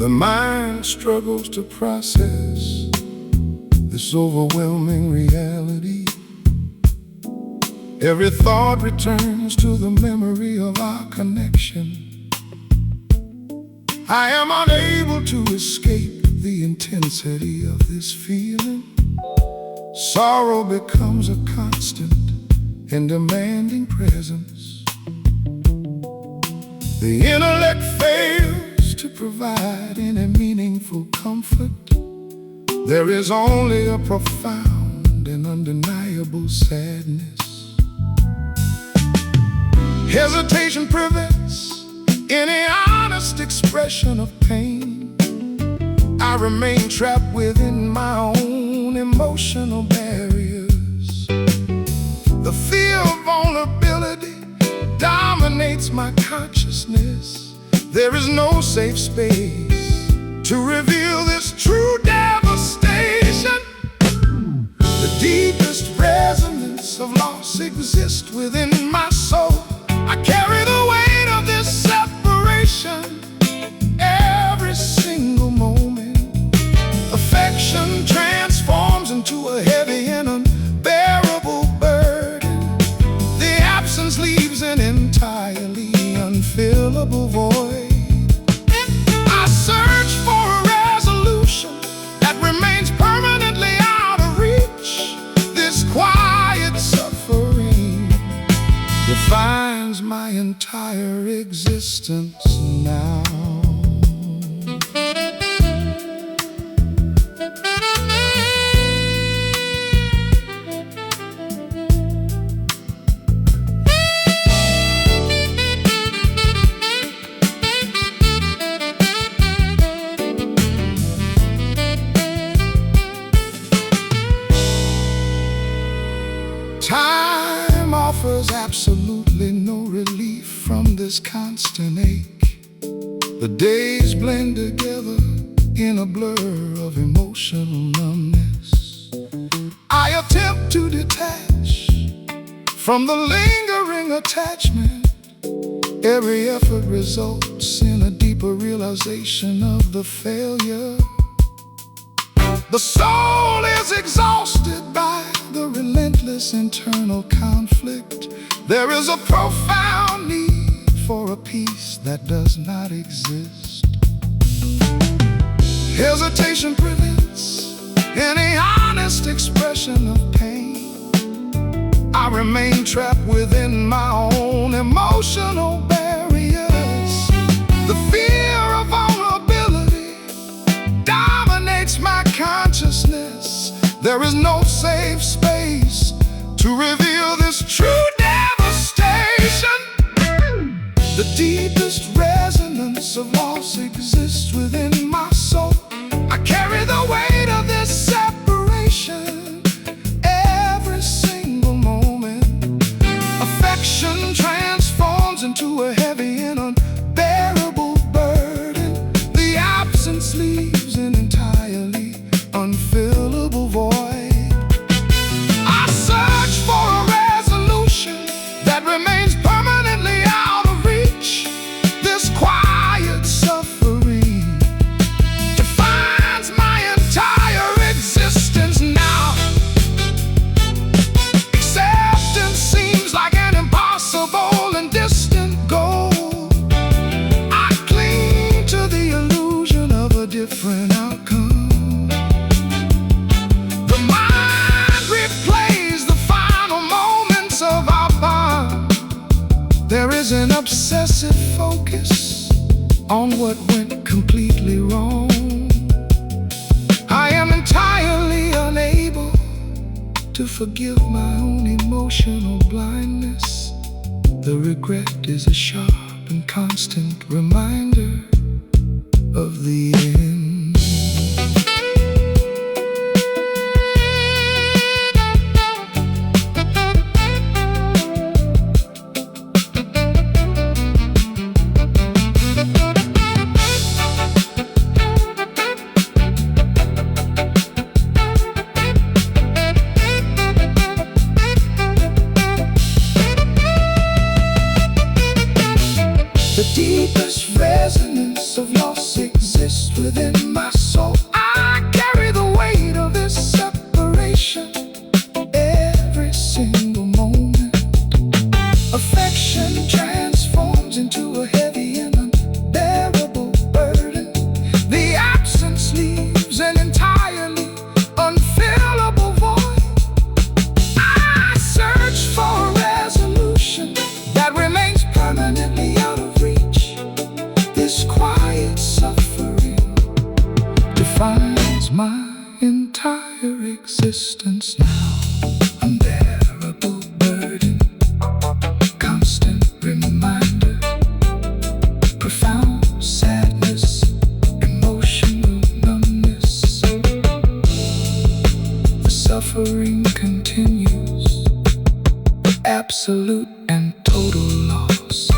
The mind struggles to process this overwhelming reality. Every thought returns to the memory of our connection. I am unable to escape the intensity of this feeling. Sorrow becomes a constant and demanding presence. The intellect fails to provide any meaningful comfort. There is only a profound and undeniable sadness. Hesitation prevents any honest expression of pain. I remain trapped within my own emotional barriers. The fear of vulnerability dominates my consciousness. There is no safe space to reveal this true devastation. The deepest resonance of loss exists within my soul. I carry the weight of this separation every single moment. Affection transforms into a heavy and unbearable burden. The absence leaves an entirely unfillable void. I search for a resolution that remains permanently out of reach. This quiet suffering defines my entire existence now. Time offers absolutely no relief from this constant ache. The days blend together in a blur of emotional numbness. I attempt to detach from the lingering attachment. Every effort results in a deeper realization of the failure. The soul is exhausted by the relentless internal conflict. There is a profound need for a peace that does not exist. Hesitation prevents any honest expression of pain. I remain trapped within my own emotional barriers. The fear of vulnerability dominates my consciousness. There is no safe space to reveal this true devastation. The deepest resonance of loss exists within my soul. I carry the weight of this separation every single moment. Affection transforms into a heavy and unbearable burden. The absence leaves an entirely unfillable void. I search for a resolution that remains permanently out of reach. This quiet suffering defines my entire existence now. Acceptance seems like an impossible and distant goal. I cling to the illusion of a different outcome. There is an obsessive focus on what went completely wrong. I am entirely unable to forgive my own emotional blindness. The regret is a sharp and constant reminder of the end. The deepest resonance of loss exists within my soul. I carry the weight of this separation every single moment. Affection transforms into a heavy and unbearable burden. The absence leaves an entirely unfillable void. I search for a resolution that remains permanently out of reach. This quiet suffering defines my entire existence now. Unbearable burden, constant reminder, profound sadness, emotional numbness. The suffering continues, absolute and total loss.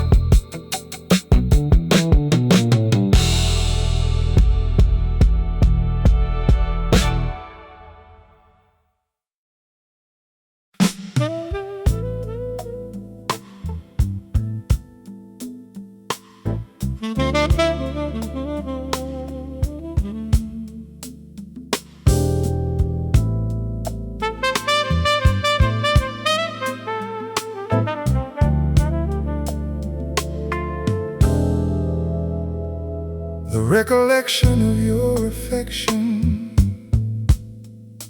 The recollection of your affection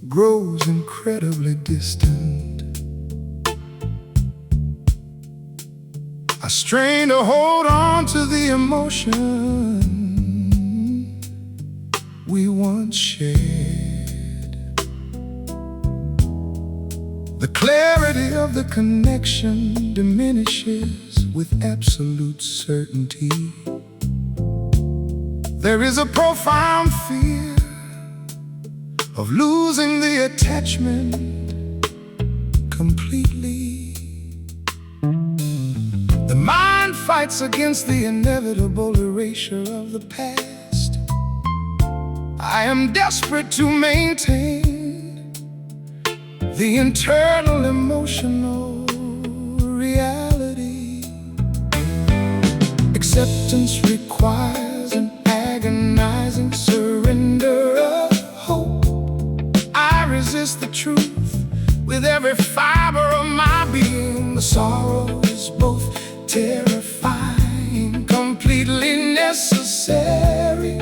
grows incredibly distant. I strain to hold on to the emotion we once shared. The clarity of the connection diminishes with absolute certainty. There is a profound fear of losing the attachment completely. The mind fights against the inevitable erasure of the past. I am desperate to maintain the internal emotional reality. Acceptance requires an agonizing surrender of hope. I resist the truth with every fiber of my being. The sorrow is both terrifying, completely necessary.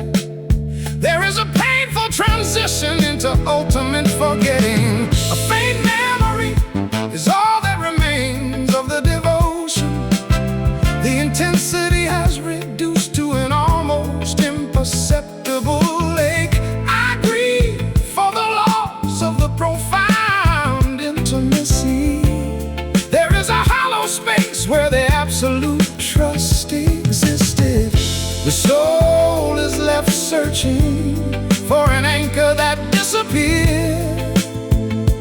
There is a painful transition into ultimate forgetting. A faint memory is all that remains of the devotion. The intensity has reduced to an almost imperceptible ache. I grieve for the loss of the profound intimacy. There is a hollow space where the absolute trust existed. The soul is left searching for an anchor that disappeared.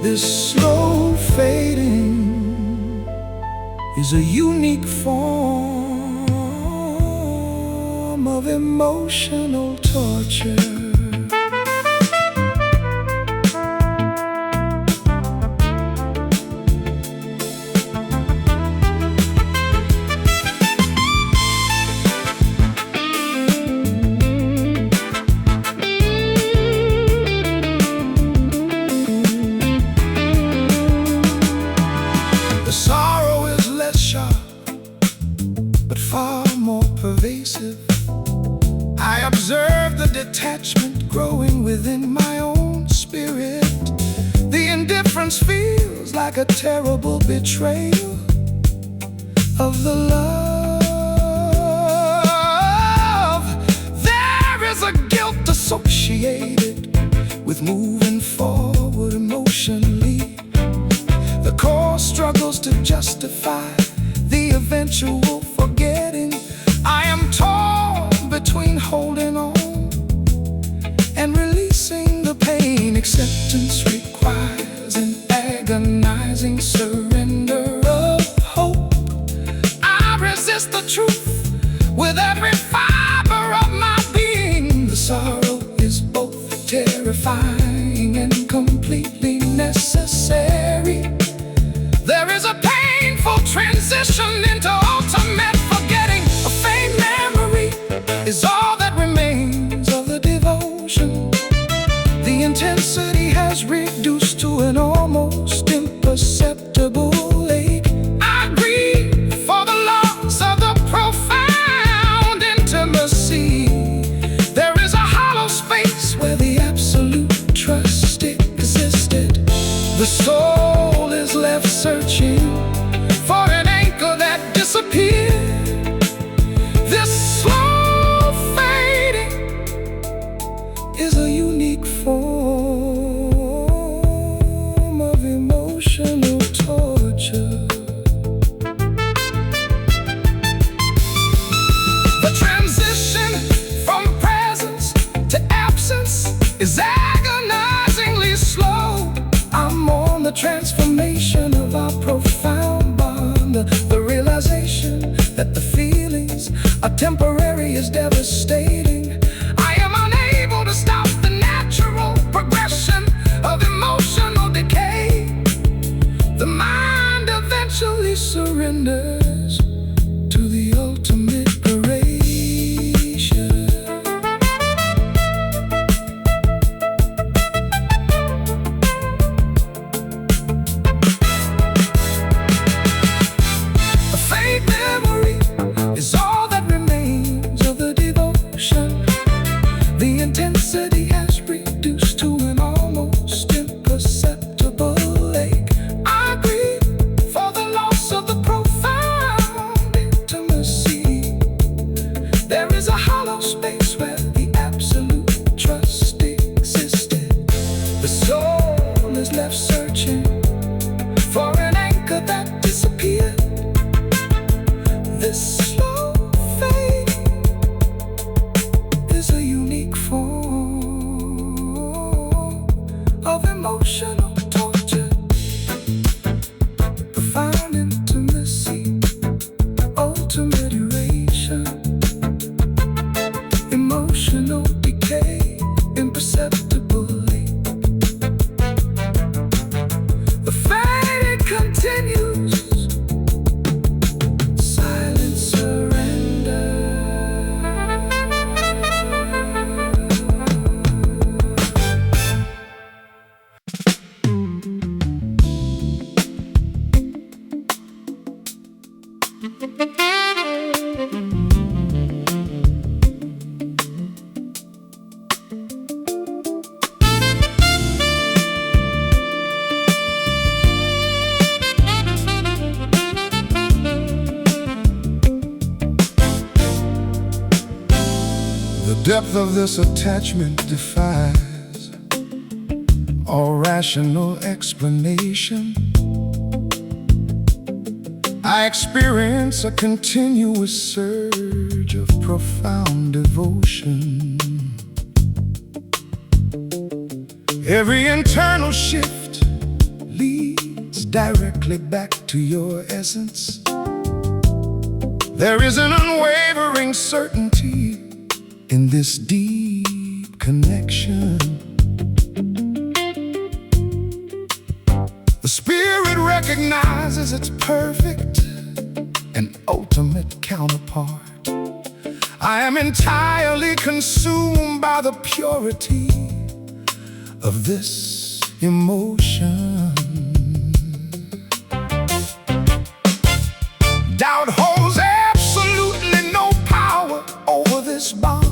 This slow fading is a unique form of emotional torture. The sorrow is less sharp, but far more pervasive. I observe the detachment growing within my own spirit. The indifference feels like a terrible betrayal of the love. There is a guilt associated with moving forward emotionally. The core struggles to justify the eventual forgetting. I am torn between holding on and releasing the pain. Acceptance requires an agonizing surrender of hope. I resist the truth with every fiber of my being. The sorrow is both terrifying and completely necessary. There is a painful transition into ultimate forgetting. A faint is agonizingly slow. I'm on the transformation of our profound bond. The realization that the feelings are temporary is devastating. I am unable to stop the natural progression of emotional decay. The mind eventually surrenders to the ultimate liberation. A faint memory is all that remains of the devotion. The intensity has reduced to an almost imperceptible ache. I grieve for the loss of the profound intimacy. There is a hollow space where the absolute trust existed. The soul is left searching for an anchor that disappeared. This slow fade is a unique form of emotional torture. Profound intimacy, ultimate erasure, emotional decay, imperceptibly. The fading continues, silent surrender. The depth of this attachment defies all rational explanation. I experience a continuous surge of profound devotion. Every internal shift leads directly back to your essence. There is an unwavering certainty in this deep connection. The spirit recognizes its perfect and ultimate counterpart. I am entirely consumed by the purity of this emotion. Doubt holds absolutely no power over this bond.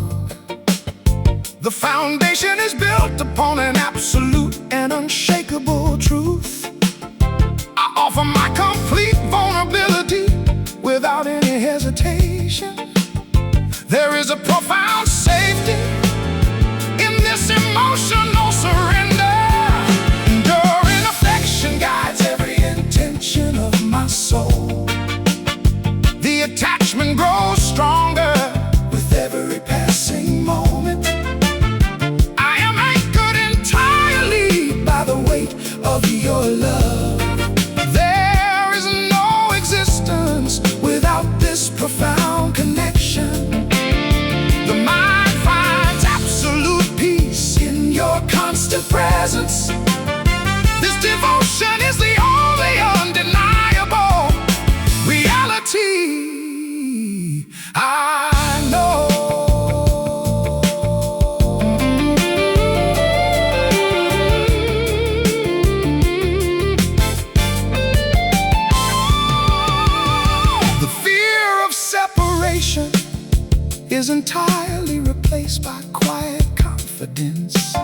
The foundation is built upon an absolute and unshakable truth. I offer my complete vulnerability without any hesitation. There is a profound safety in this emotional surrender. Enduring affection guides every intention of my soul. The attachment grows stronger with every passing moment. I am anchored entirely by the weight of your love. There is no existence without this profound connection. The mind finds absolute peace in your constant presence. This devotion is the only undeniable reality I know. The fear of separation is entirely replaced by quiet confidence.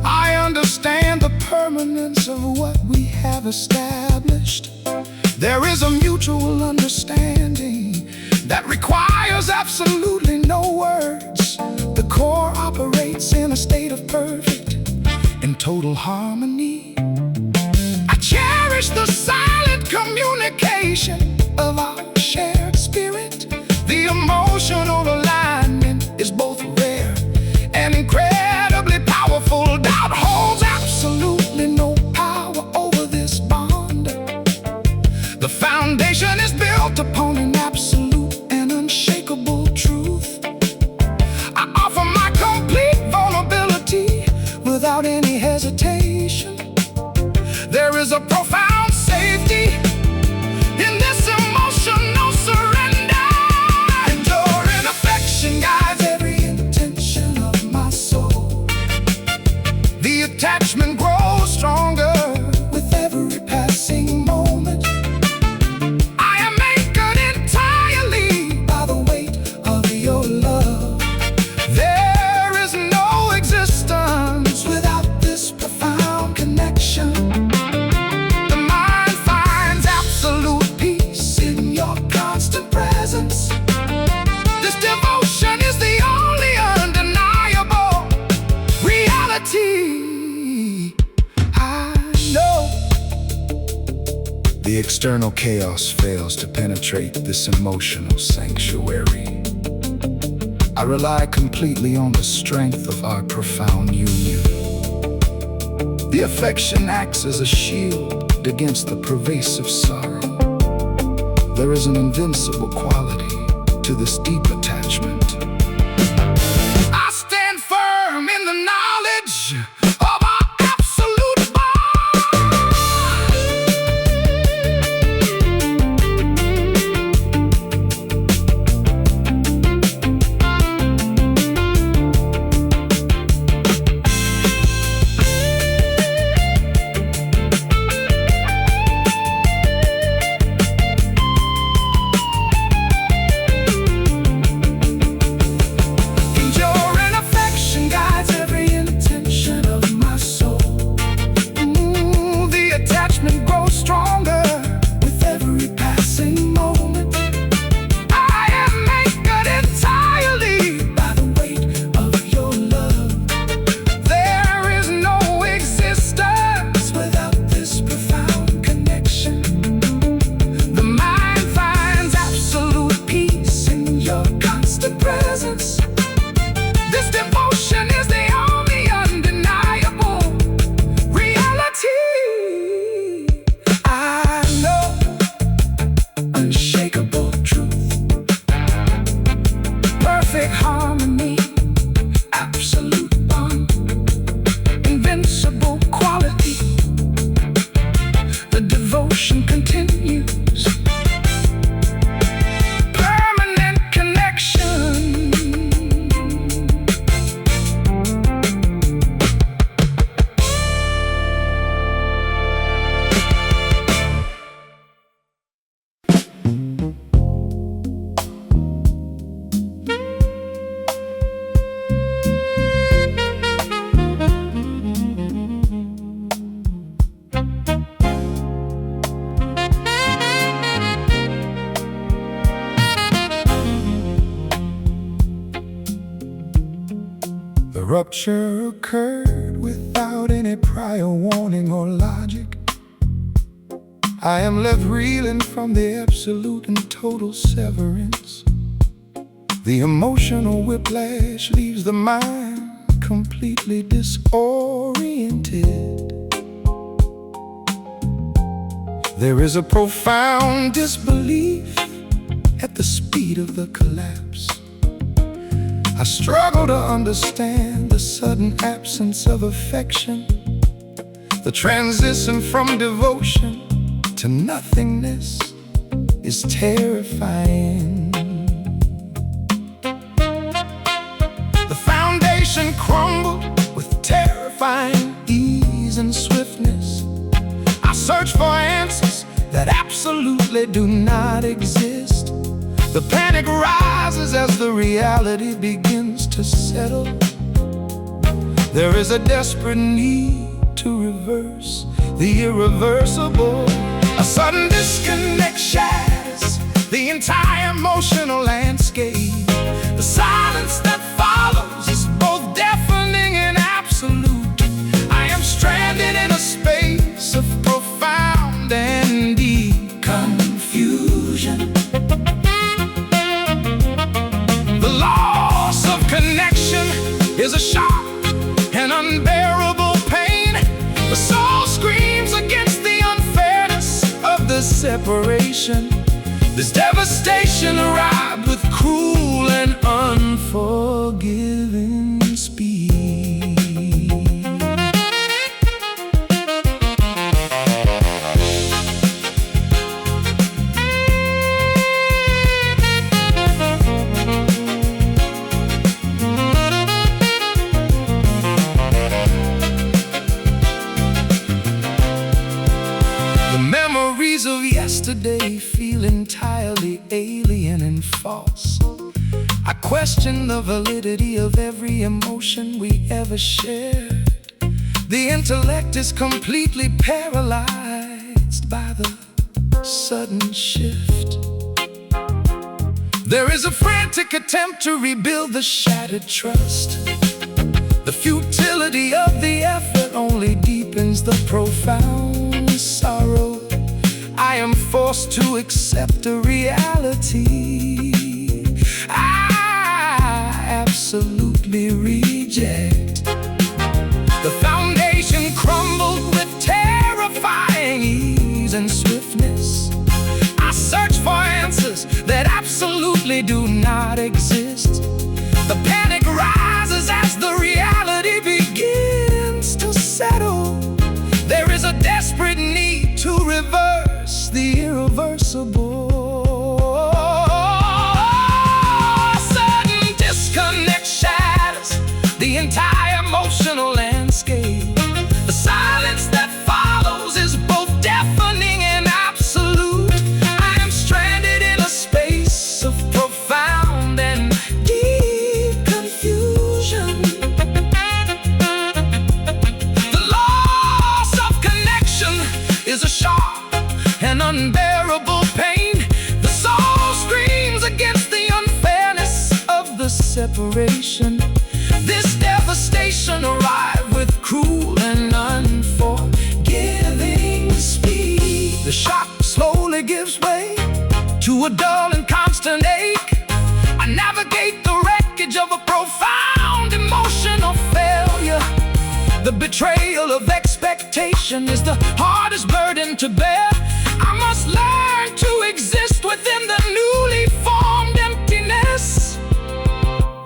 I understand the permanence of what we have established. There is a mutual understanding that requires absolutely no words. The core operates in a state of perfect and total harmony. I cherish the silent communication of our shared spirit. The emotional alignment is both rare and incredibly powerful. absolutely no power over this bond. The foundation is built upon an absolute and unshakable truth. I offer my complete vulnerability without any hesitation. There is a profound safety in this emotional surrender. Enduring affection guides every intention of my soul. The attachment grows stronger with every passing moment. I am anchored entirely by the weight of your love. There is no existence without this profound connection. The mind finds absolute peace in your constant presence. This devotion is the only undeniable reality I know. The external chaos fails to penetrate this emotional sanctuary. I rely completely on the strength of our profound union. The affection acts as a shield against the pervasive sorrow. There is an invincible quality to this deep attachment. I stand firm in the knowledge of our absolute enduring affection guides every intention of my soul. The attachment grows stronger with every passing moment. I am anchored entirely by the weight of your love. There is no existence without this profound connection. The mind finds absolute peace in your constant presence. This devotion is the only undeniable reality I know. Unshakable truth, perfect harmony, absolute bond, invincible quality. The devotion continues, permanent connection. The rupture occurred without any prior warning or logic. I am left reeling from the absolute and total severance. The emotional whiplash leaves the mind completely disoriented. There is a profound disbelief at the speed of the collapse. I struggle to understand the sudden absence of affection, the transition from devotion to nothingness is terrifying. The foundation crumbled with terrifying ease and swiftness. I search for answers that absolutely do not exist. The panic rises as the reality begins to settle. There is a desperate need to reverse the irreversible. A sudden disconnect shatters the entire emotional landscape. The silence that follows is both deafening and absolute. I am stranded in a space of profound and deep confusion. The loss of connection is a sharp and unbearable pain. separation. This devastation arrived with cruel and unforgiving speed. Memories of yesterday feel entirely alien and false. I question the validity of every emotion we ever shared. The intellect is completely paralyzed by the sudden shift. There is a frantic attempt to rebuild the shattered trust. The futility of the effort only deepens the profound sorrow. I am forced to accept a reality I absolutely reject. The foundation crumbled with terrifying ease and swiftness. I search for answers that absolutely do not exist. The panic rises as the reality begins to settle. There is a desperate need to reverse the irreversible. Sudden disconnect shatters the entire emotional landscape. The silence that follows is both deafening and absolute. I am stranded in a space of profound and deep confusion. The loss of connection is a sharp and unbearable pain. The soul screams against the unfairness of the separation. This devastation arrived with cruel and unforgiving speed. The shock slowly gives way to a dull and constant ache. I navigate the wreckage of a profound emotional failure. The betrayal of expectation is the hardest burden to bear. I must learn to exist within the newly formed emptiness.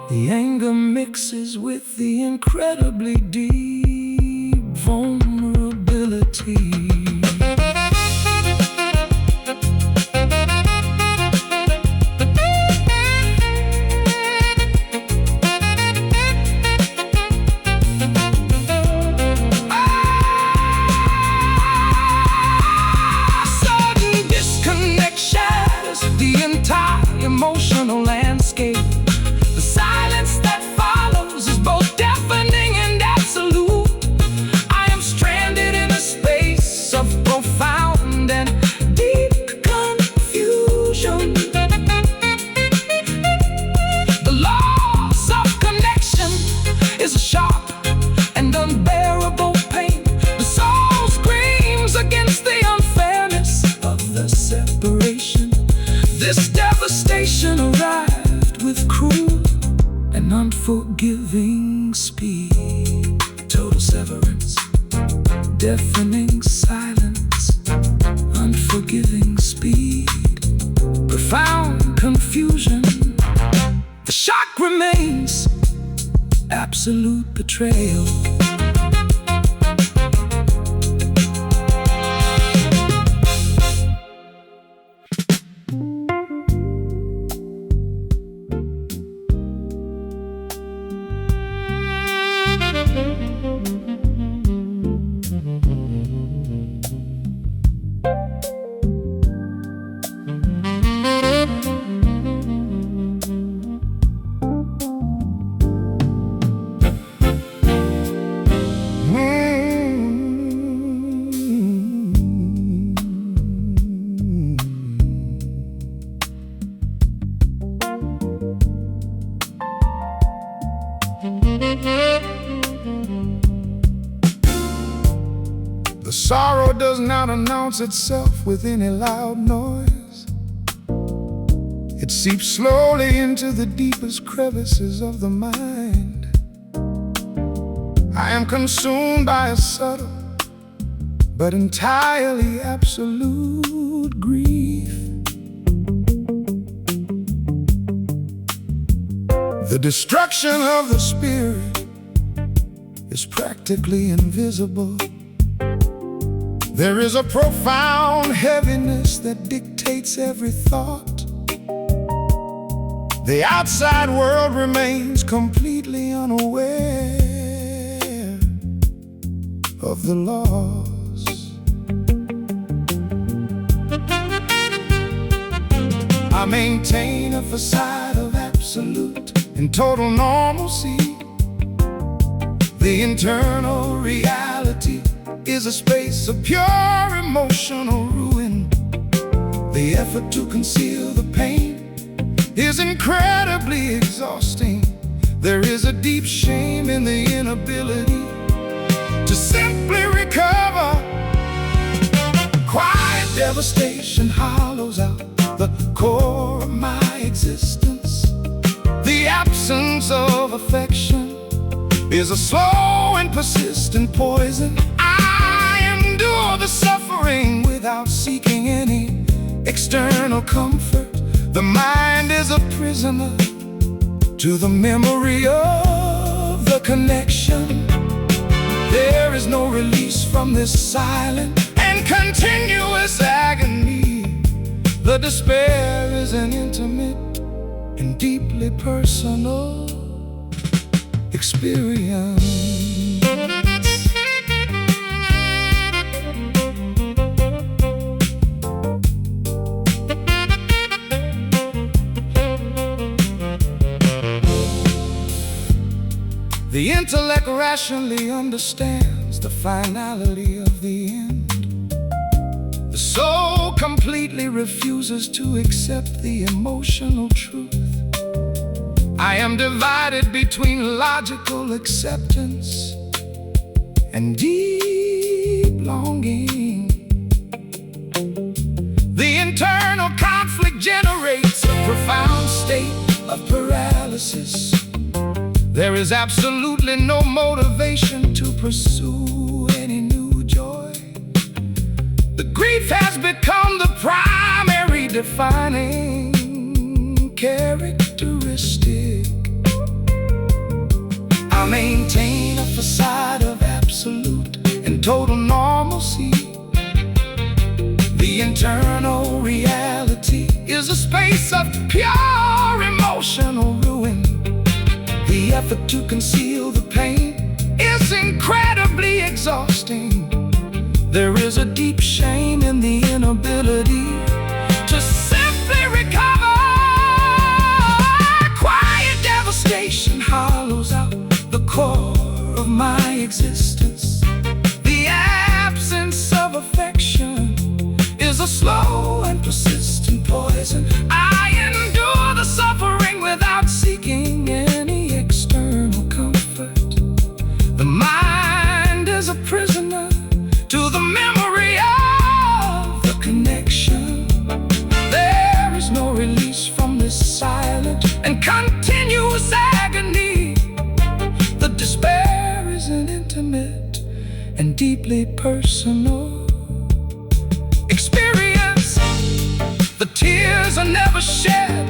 The anger mixes with the incredibly deep vulnerability. Emotional landscape. The silence that follows is both deafening and absolute. I am stranded in a space of profound and deep confusion. The loss of connection is a sharp and unbearable pain. The soul screams against the unfairness of the separation. This devastation arrived with cruel and unforgiving speed. Total severance, deafening silence, unforgiving speed, profound confusion. The shock remains, absolute betrayal. The sorrow does not announce itself with any loud noise. It seeps slowly into the deepest crevices of the mind. I am consumed by a subtle but entirely absolute absolute grief. The destruction of the spirit is practically invisible. There is a profound heaviness that dictates every thought. The outside world remains completely unaware of the loss. I maintain a facade of absolute and total normalcy. The internal reality is a space of pure emotional ruin. The effort to conceal the pain is incredibly exhausting. There is a deep shame in the inability to simply recover. Quiet devastation hollows out the core of my existence. The absence of affection is a slow and persistent poison. I endure the suffering without seeking any external comfort. The mind is a prisoner to the memory of the connection. There is no release from this silent and continuous agony. The despair is an intimate and deeply personal experience. The intellect rationally understands the finality of the end. The soul completely refuses to accept the emotional truth. I am divided between logical acceptance and deep longing. The internal conflict generates a profound state of paralysis. There is absolutely no motivation to pursue any new joy. The grief has become the primary defining characteristic. I maintain a facade of absolute and total normalcy. The internal reality is a space of pure emotional ruin. The effort to conceal the pain is incredibly exhausting. There is a deep shame in the inability to simply recover. Quiet devastation hollows out the core of my existence. The absence of affection is a slow and persistent poison. I endure the suffering without seeking any external comfort. The mind is a prisoner to the memory of the connection. There is no release from this silent and continuous agony. The despair is an intimate and deeply personal experience. The tears are never shed,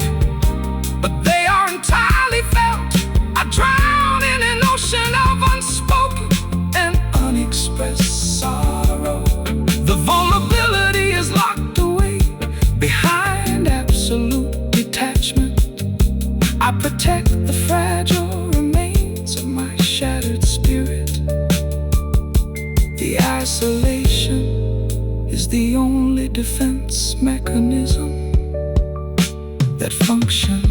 but they are entirely felt. I drown in an ocean of unspoken and unexpressed sorrow. The vulnerability is locked away behind absolute detachment. I protect the fragile remains of my shattered spirit. The isolation is the only defense mechanism that functions.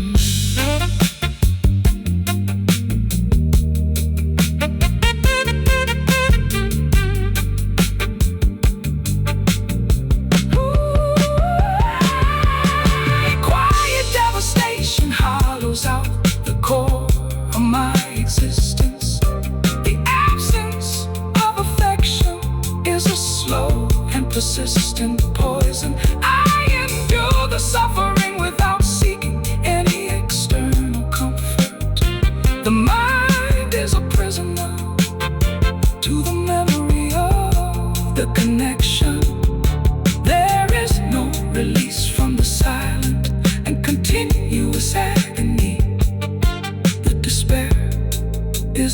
Quiet devastation hollows out the core of my existence. The absence of affection is a slow and persistent poison. I endure the suffering without seeking any external comfort. The mind is a prisoner to the memory of the connection. There is no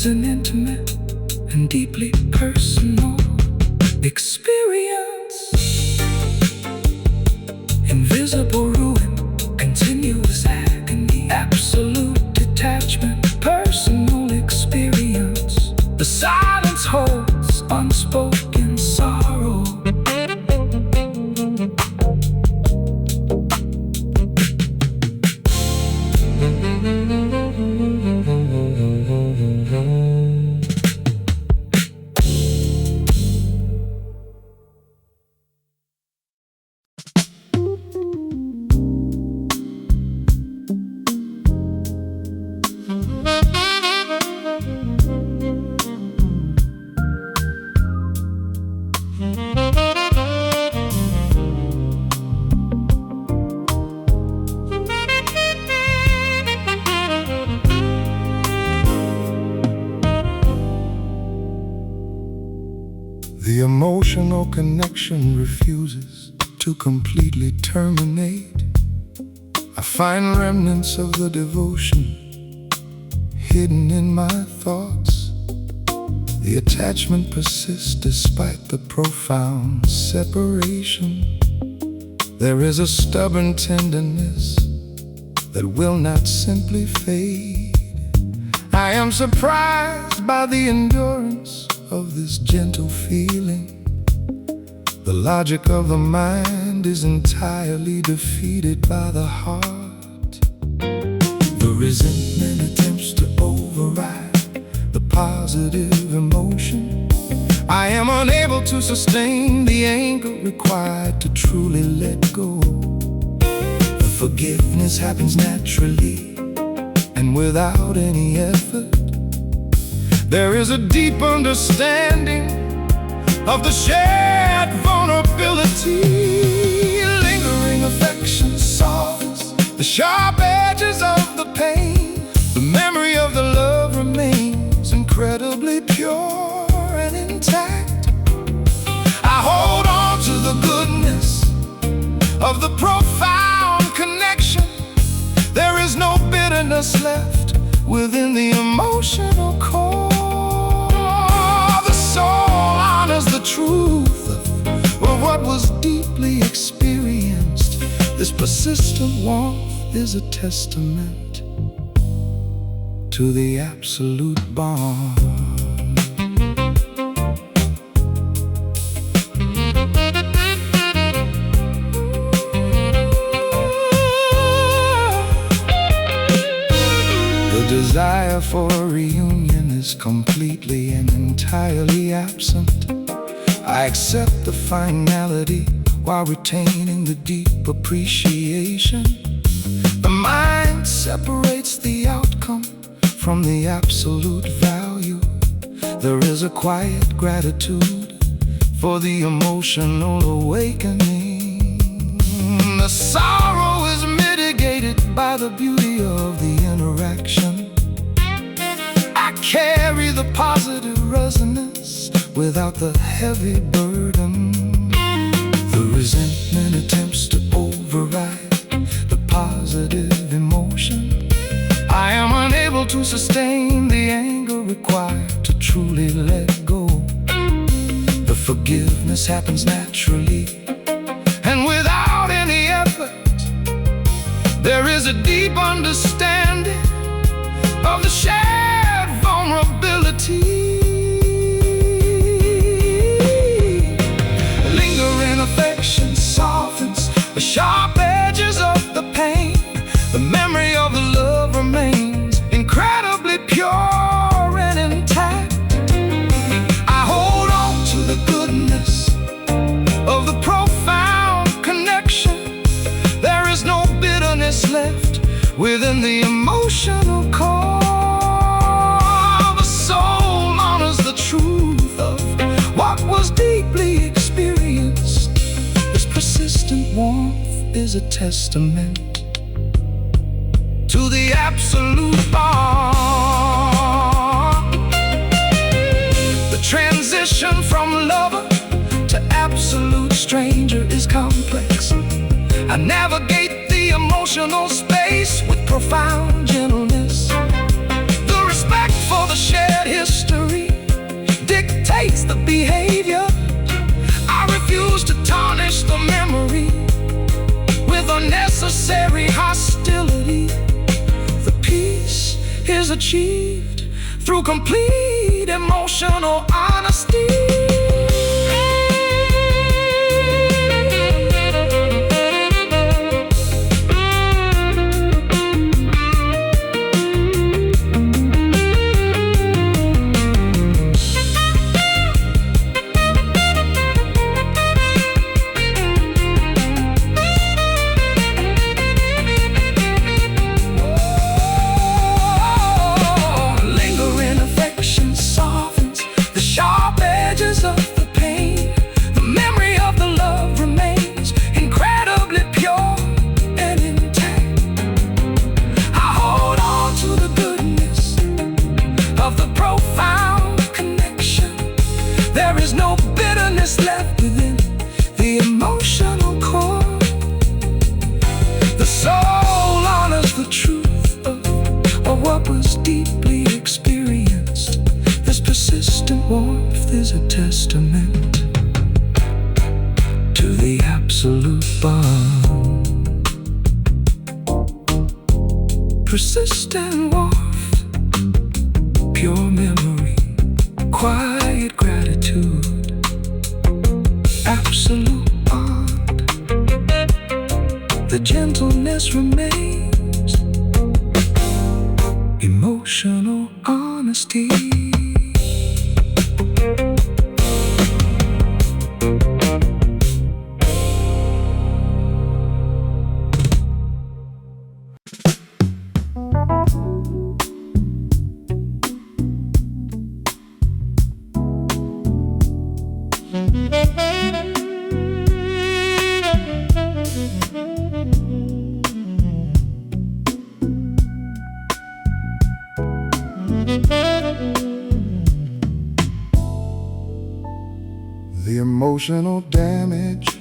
is an intimate and deeply personal experience. Invisible ruin, continuous agony, absolute detachment, personal experience. The silence holds unspoken sorrow. The emotional connection refuses to completely terminate. I find remnants of the devotion hidden in my thoughts. The attachment persists despite the profound separation. There is a stubborn tenderness that will not simply fade. I am surprised by the endurance of this gentle feeling. The logic of the mind is entirely defeated by the heart. The resentment attempts to override the positive emotion. I am unable to sustain the anger required to truly let go. The forgiveness happens naturally and without any effort. There is a deep understanding of the shared vulnerability. Lingering affection softens the sharp edges of the pain. The memory of the love remains incredibly pure and intact. I hold on to the goodness of the profound connection. There is no bitterness left within the emotional core. The soul honors the truth of what was deeply experienced. This persistent warmth is a testament to the absolute bond. The desire for a reunion is completely and entirely absent. I accept the finality while retaining the deep appreciation. The mind separates the outcome from the absolute value. There is a quiet gratitude for the emotional awakening. The sorrow is mitigated by the beauty of the interaction. I carry the positive resonance without the heavy burden. The resentment attempts to override the positive emotion. I am unable to sustain the anger required to truly let go. The forgiveness happens naturally and without any effort. There is a deep understanding of the shared vulnerability. Lingering affection softens the sharp edges of the pain. The memory of the love remains incredibly pure and intact. I hold on to the goodness of the profound connection. There is no bitterness left within the emotional core. The soul honors the truth of what was deeply experienced. This persistent warmth is a testament to the absolute bond. The transition from lover to absolute stranger is complex. I navigate the emotional space with profound gentleness. The respect for the shared history is achieved through complete emotional honesty. Left within the emotional core. The soul honors the truth of what was deeply experienced. This persistent warmth is a testament to the absolute bond. Persistent warmth, pure memory, quiet gratitude, absolute bond. The gentleness remains, emotional honesty. The emotional damage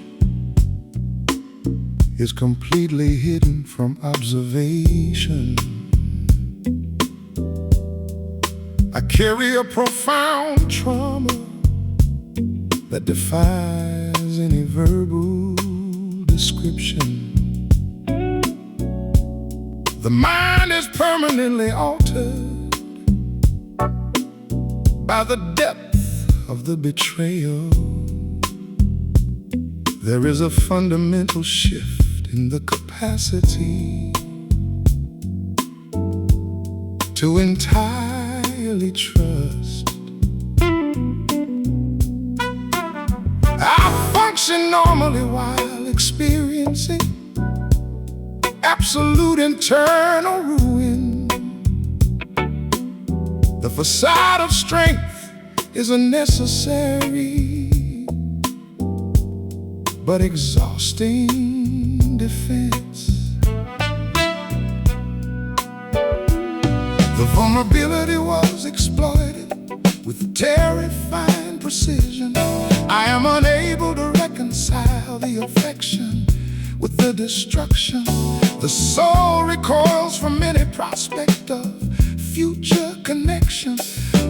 is completely hidden from observation. I carry a profound trauma that defies any verbal description. The mind is permanently altered by the depth of the betrayal. There is a fundamental shift in the capacity to entirely trust. I function normally while experiencing absolute internal ruin. The facade of strength is a necessary but exhausting defense. The vulnerability was exploited with terrifying precision. I am unable to reconcile the affection with the destruction. The soul recoils from any prospect of future connection.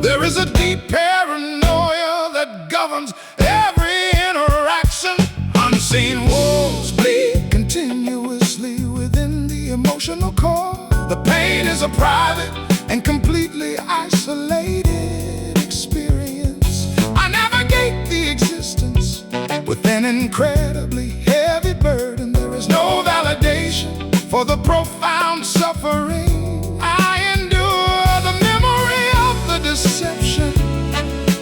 There is a deep paranoia that governs every interaction. Unseen wolves bleed continuously within the emotional core. The pain is a private and completely isolated experience. I navigate the existence with an incredibly heavy burden. There is no validation for the profound suffering I endure. The memory of the deception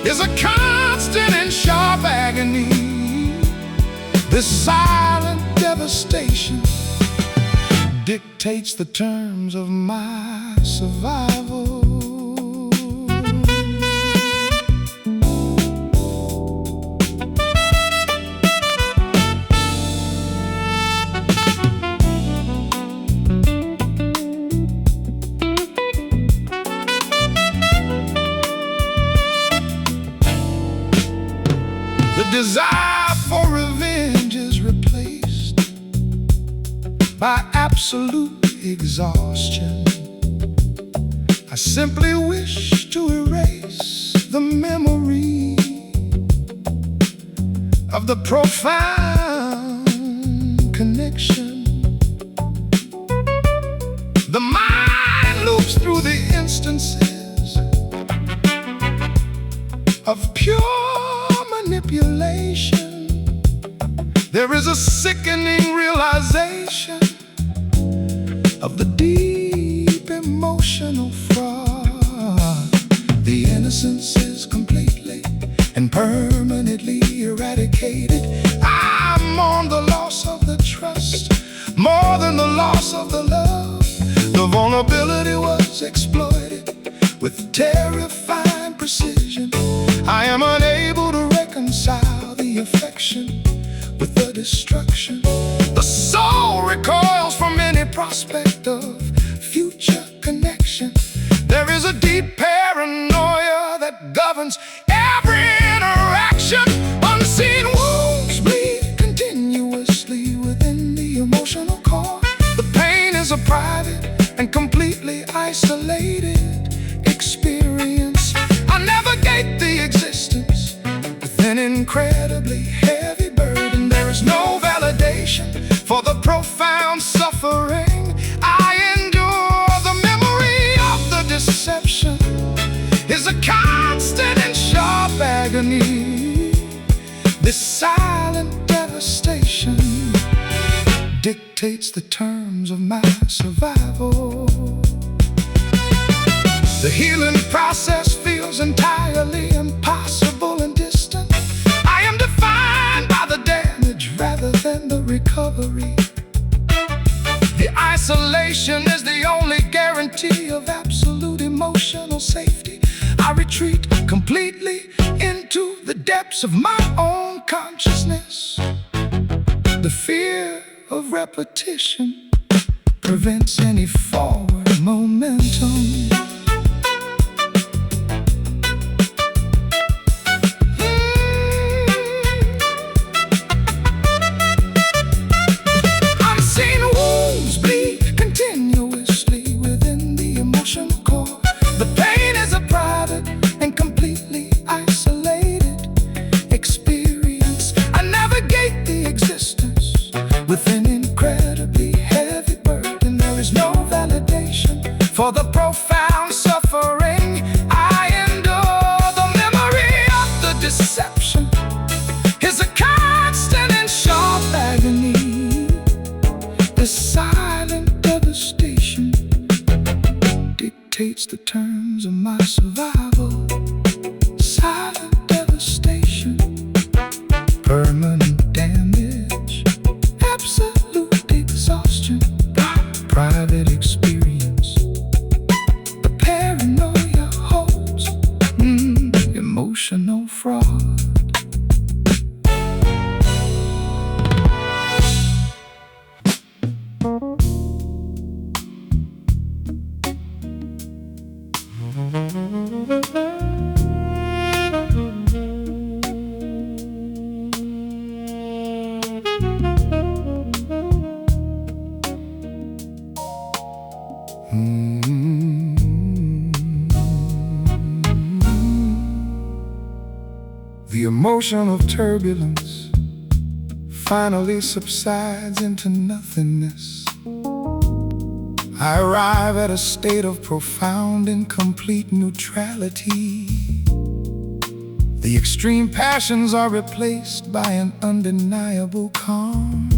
is a constant and sharp agony. This silent devastation dictates the terms of my survival. The desire for revenge is replaced by absolute exhaustion. I simply wish to erase the memory of the profound connection. The mind loops through the instant sickening realization of the deep emotional fraud. The innocence is completely and permanently eradicated. I mourn the loss of the trust more than the loss of the love. The vulnerability was exploited with terrifying precision. I am unable to reconcile the affection with the destruction. The soul recoils from any prospect of future connection. There is a deep paranoia that governs every interaction. Unseen wounds bleed continuously within the emotional core. The pain is a private and completely isolated experience. I navigate the existence with an incredibly heavy burden. There is no validation for the profound suffering I endure. The memory of the deception is a constant and sharp agony. This silent devastation dictates the terms of my survival. The healing process feels entirely impossible and distant. I am defined by the damage rather than the recovery. The isolation is the only guarantee of absolute emotional safety. I retreat completely into the depths of my own consciousness. The fear of repetition prevents any forward momentum. Unseen wounds bleed continuously within the emotional core. The pain is a private and completely isolated experience. I navigate the existence with an incredibly heavy burden. There is no validation for the profound suffering I endure. The memory of the deception is a constant and sharp agony. The silent devastation dictates the terms of my survival. Silent devastation, permanent damage, absolute exhaustion, private experience. The paranoia holds emotional fraud. The emotion of turbulence finally subsides into nothingness. I arrive at a state of profound and complete neutrality. The extreme passions are replaced by an undeniable calm.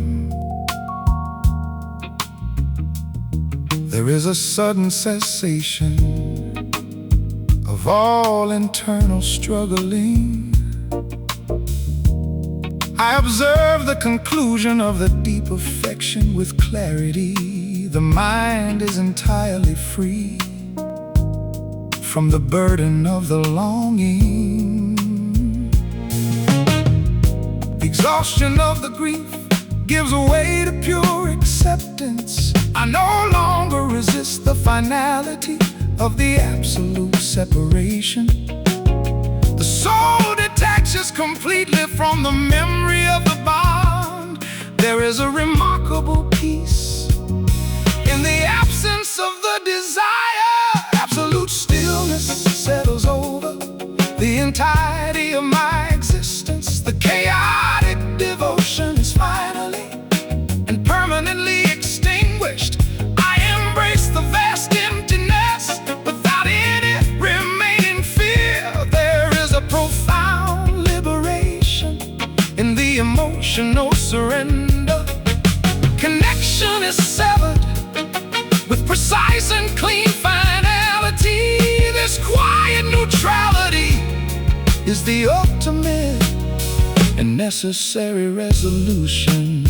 There is a sudden cessation of all internal struggling. I observe the conclusion of the deep affection with clarity. The mind is entirely free from the burden of the longing. The exhaustion of the grief gives way to pure acceptance. I no longer resist the finality of the absolute separation. The soul detaches completely from the memory of the bond. There is a remarkable peace in the absence of the desire. Absolute stillness settles over the entirety of my existence. The chaotic devotion is finally and permanently extinguished. I embrace the vast emptiness without any remaining fear. There is a profound liberation in the emotional surrender. is the ultimate and necessary resolution.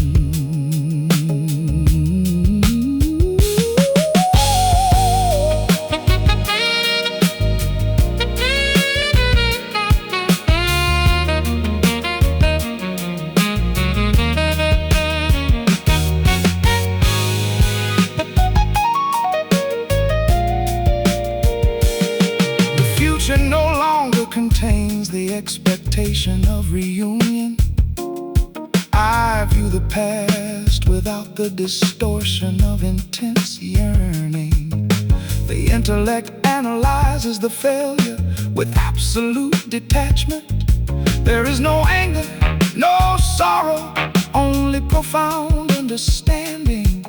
No longer contains the expectation of reunion. I view the past without the distortion of intense yearning. The intellect analyzes the failure with absolute detachment. There is no anger, no sorrow, only profound understanding.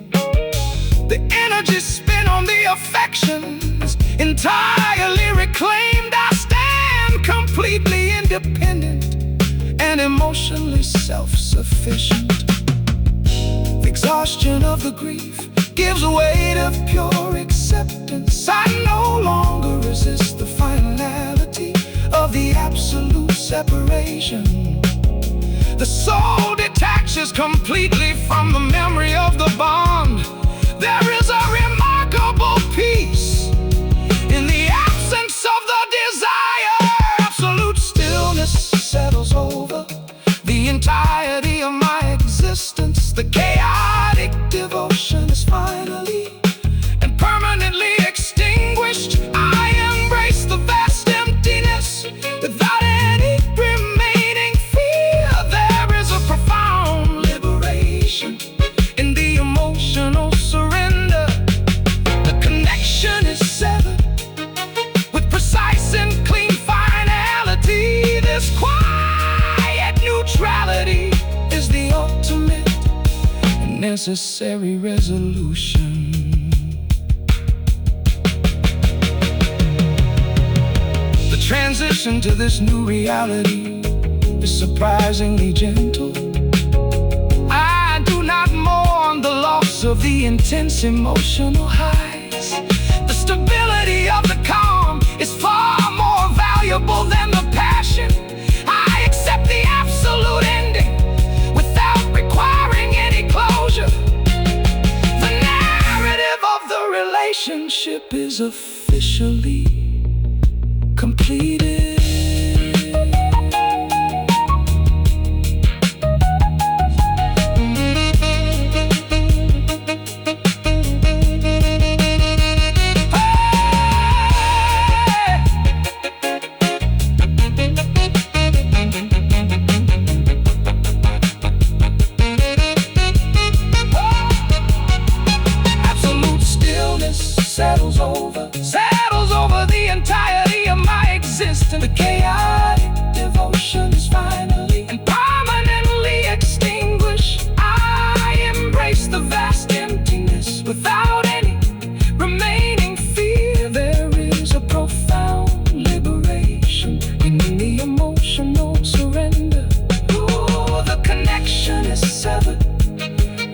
The energy spin on the affections, entirely reclaimed. I stand completely independent and emotionally self-sufficient. The exhaustion of the grief gives way to pure acceptance. I no longer resist the finality of the absolute separation. The soul detaches completely from the memory of the bond. There is a remarkable peace in the absence of the desire. Absolute stillness settles over the entirety of my existence. The chaotic devotion is finally and permanently extinguished. I embrace the vast emptiness without any remaining fear. There is a profound liberation in the emotional surrender. The connection is severed with precise and clean finality. This quiet neutrality is the ultimate and necessary resolution. The transition to this new reality is surprisingly gentle. I do not mourn the loss of the intense emotional highs. The stability of the calm is far more valuable than the passion. I accept the absolute ending without requiring any closure. The narrative of the relationship is officially completed. Settles over the entirety of my existence. The chaotic devotion is finally and permanently extinguished. I embrace the vast emptiness without any remaining fear. There is a profound liberation in the emotional surrender. Ooh, the connection is severed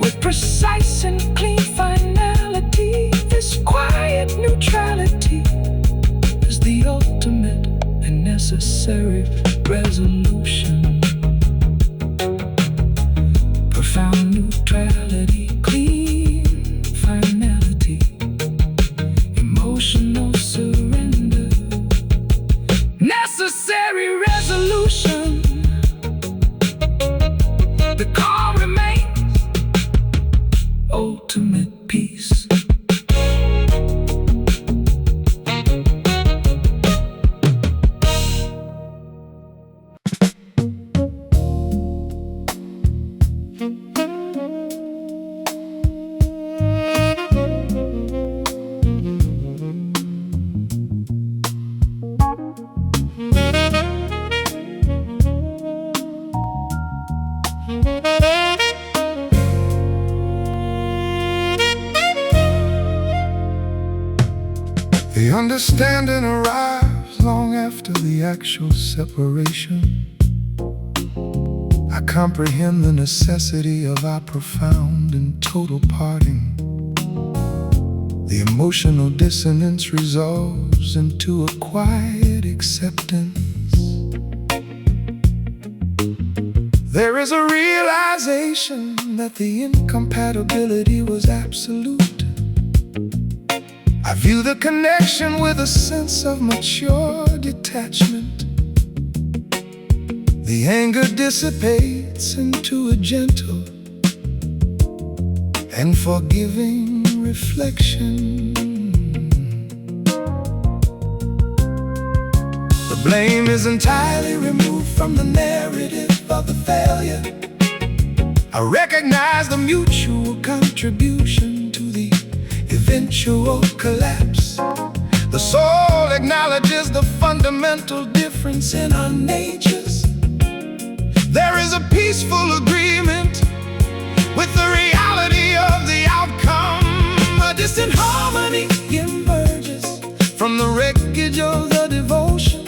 with precise and clean finality. This quiet neutrality is the ultimate and necessary resolution. Profound neutrality, clean finality, emotional surrender, necessary resolution. The calm remains, ultimate peace. The understanding arrives long after the actual separation. I comprehend the necessity of our profound and total parting. The emotional dissonance resolves into a quiet acceptance. There is a realization that the incompatibility was absolute. I view the connection with a sense of mature detachment. The anger dissipates into a gentle and forgiving reflection. The blame is entirely removed from the narrative of the failure. I recognize the mutual contribution to the eventual collapse. The soul acknowledges the fundamental difference in our natures. There is a peaceful agreement with the reality of the outcome. A distant harmony emerges from the wreckage of the devotion.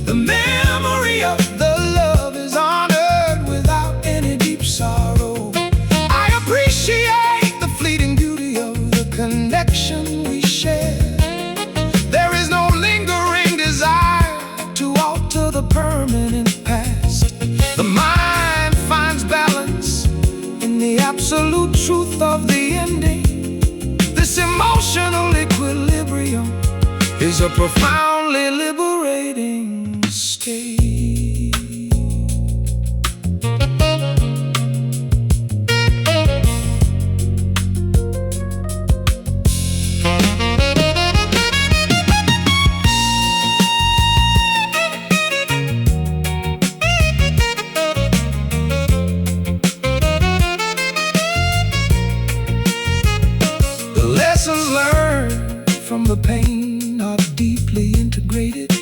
The memory of the love is honored without any deep sorrow. I appreciate the fleeting beauty of the connection we share. There is no lingering desire to alter the permanent past. The mind finds balance in the absolute truth of the ending. This emotional equilibrium is a profoundly liberating state. The lessons learned from the pain are deeply integrated.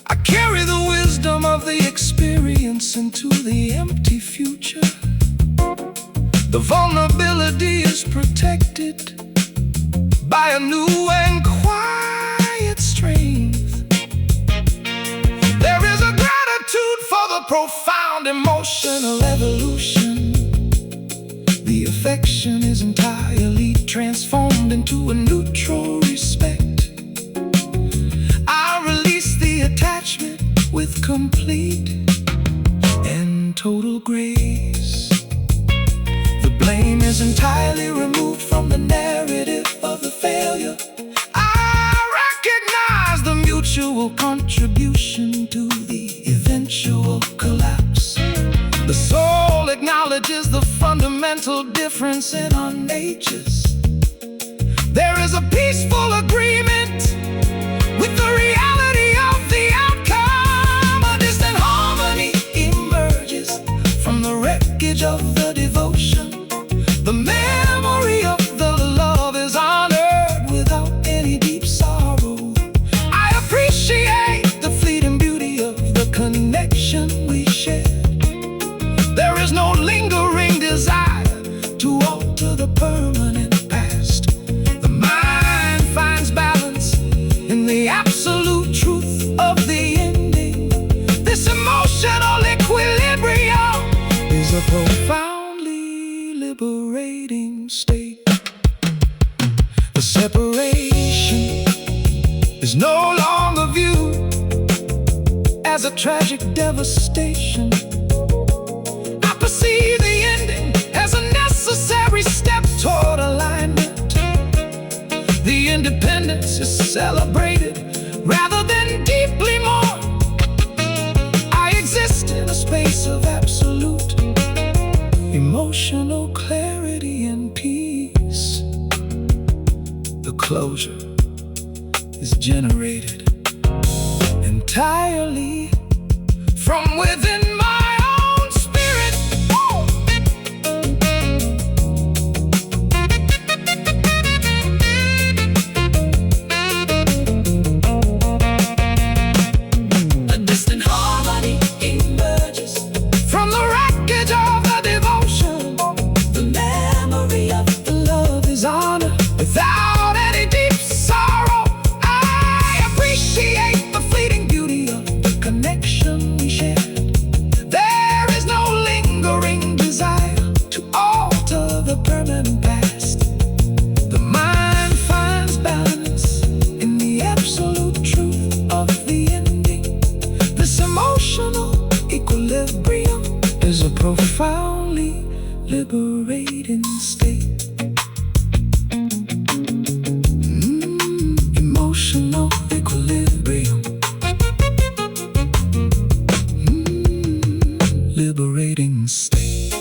I carry the wisdom of the experience into the empty future. The vulnerability is protected by a new and quiet strength. There is a gratitude for the profound emotional evolution. The affection is entirely transformed into a neutral respect. I release the attachment with complete and total grace. The blame is entirely removed from the narrative of the failure. I recognize the mutual contribution to the eventual collapse. The soul acknowledges the fundamental difference in our natures. There is a peaceful agreement with the reality of the outcome. A distant harmony emerges from the wreckage of the devotion. The memory of the love is honored without any deep sorrow. I appreciate the fleeting beauty of the connection we share. There is no lingering desire to alter the permanent past. The mind finds balance in the absolute truth of the ending. This emotional equilibrium is a profoundly liberating state. The separation is no longer viewed as a tragic devastation. I perceive the ending as a necessary step toward alignment. The independence is celebrated rather than deeply mourned. I exist in a space of absolute emotional clarity and peace. The closure is generated entirely from within my own spirit. A distant harmony emerges from the wreckage of the devotion. The memory of the love is honored without any deep sorrow. I appreciate the fleeting beauty of the connection we share. liberating state. Emotional equilibrium. Liberating state.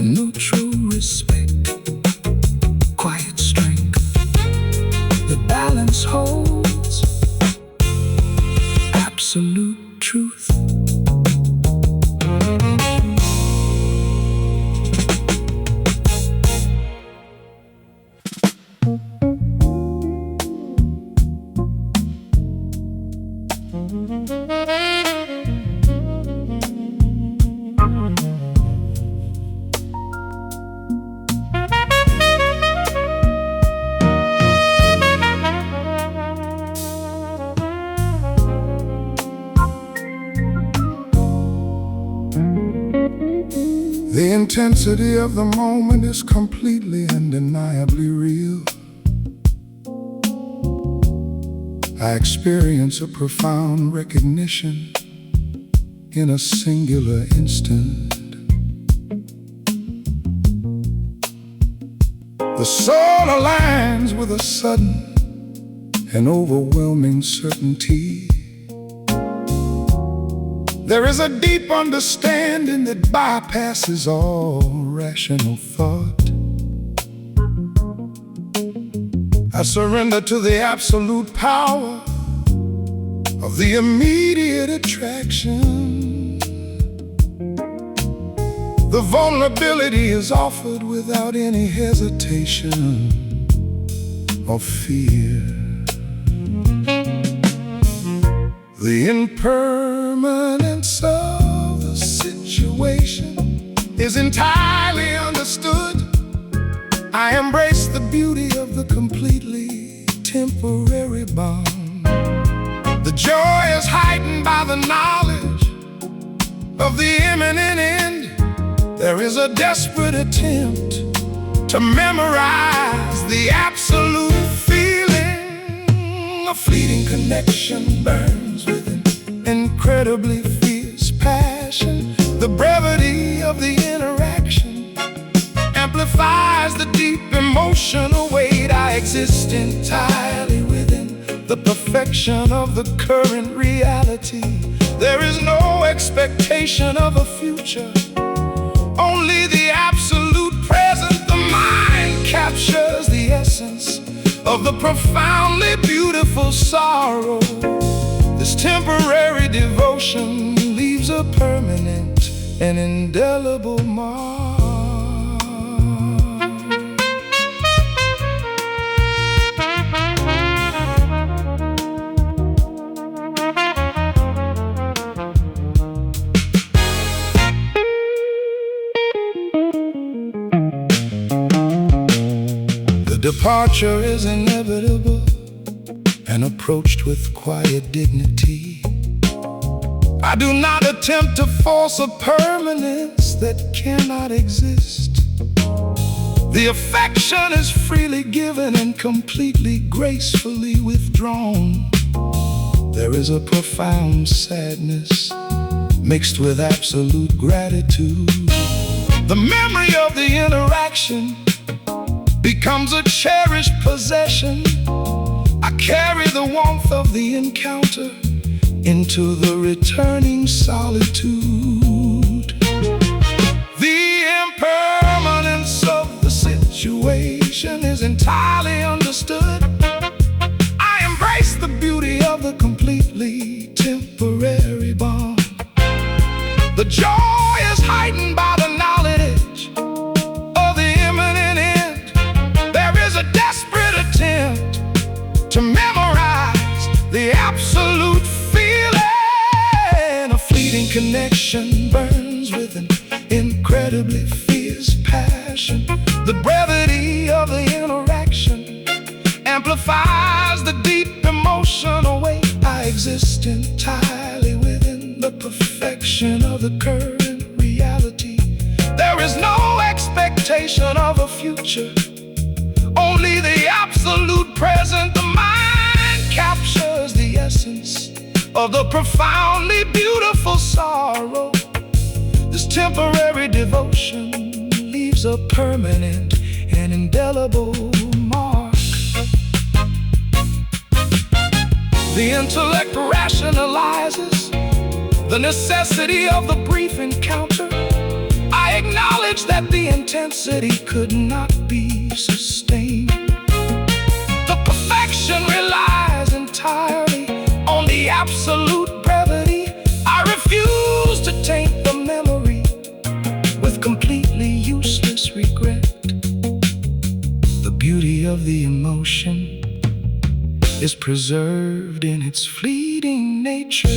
Neutral respect. Quiet strength. The balance holds. Absolute truth. The intensity of the moment is completely and undeniably real. I experience a profound recognition in a singular instant. The soul aligns with a sudden and overwhelming certainty. There is a deep understanding that bypasses all rational thought. I surrender to the absolute power of the immediate attraction. The vulnerability is offered without any hesitation or fear. The impermanence of the situation is entirely understood. I embrace the beauty of the completely temporary bond. The joy is heightened by the knowledge of the imminent end. There is a desperate attempt to memorize the absolute feeling. A fleeting connection burns with an incredibly fierce passion. The brevity of the interaction amplifies the deep emotional weight. I exist entirely within the perfection of the current reality. There is no expectation of a future, only the absolute present. The mind captures the essence of the profoundly beautiful sorrow. This temporary devotion leaves a permanent and indelible mark. The departure is inevitable and approached with quiet dignity. I do not attempt to force a permanence that cannot exist. The affection is freely given and completely gracefully withdrawn. There is a profound sadness mixed with absolute gratitude. The memory of the interaction becomes a cherished possession. I carry the warmth of the encounter into the returning solitude. The impermanence of the situation is entirely understood. I embrace the beauty of the completely temporary bond. The joy is heightened by the knowledge of the imminent end. There is a desperate attempt to memorize the absolute feeling. A fleeting connection burns with an incredibly fierce passion. The brevity of the interaction amplifies the deep emotional weight. I exist entirely within the perfection of the current reality. There is no expectation of a future, only the absolute present. The mind captures the essence of the profoundly beautiful sorrow. This temporary devotion leaves leaves a permanent and indelible mark. The intellect rationalizes the necessity of the brief encounter. I acknowledge that the intensity could not be sustained. The perfection relies entirely on the absolute brevity. I refuse to taint the memory with completely useless regret. The beauty of the emotion is preserved in its fleeting nature.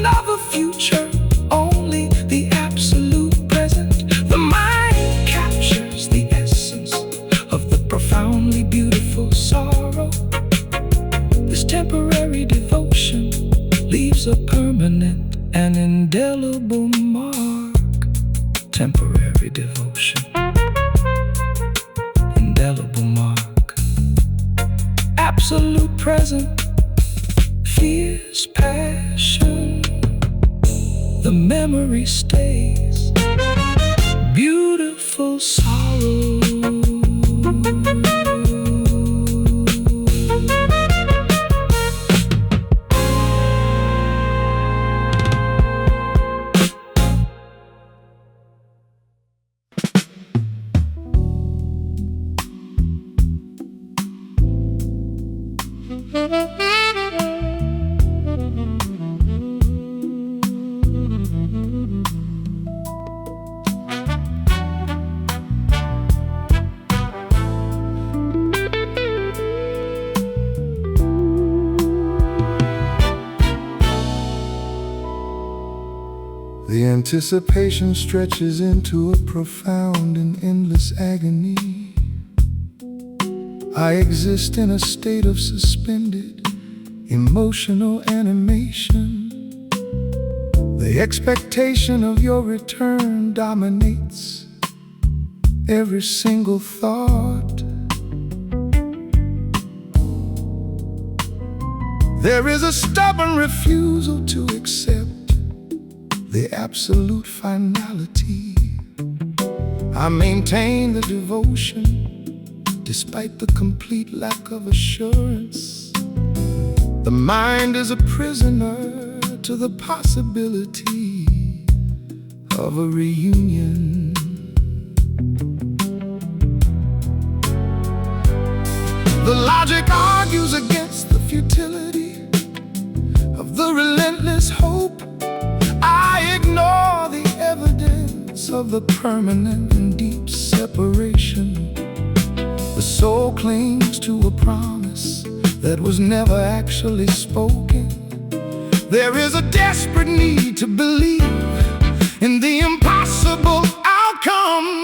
Of a future, only the absolute present. The mind captures the essence of the profoundly beautiful sorrow. This temporary devotion leaves a permanent and indelible mark. Temporary devotion, indelible mark. Absolute present, fierce passion. The memory stays. Beautiful sorrow. The anticipation stretches into a profound and endless agony. I exist in a state of suspended emotional animation. The expectation of your return dominates every single thought. There is a stubborn refusal to accept the absolute finality. I maintain the devotion despite the complete lack of assurance. The mind is a prisoner to the possibility of a reunion. The logic argues against the futility of the relentless hope. I ignore the evidence of the permanent and deep separation. The soul clings to a promise that was never actually spoken. There is a desperate need to believe in the impossible outcome.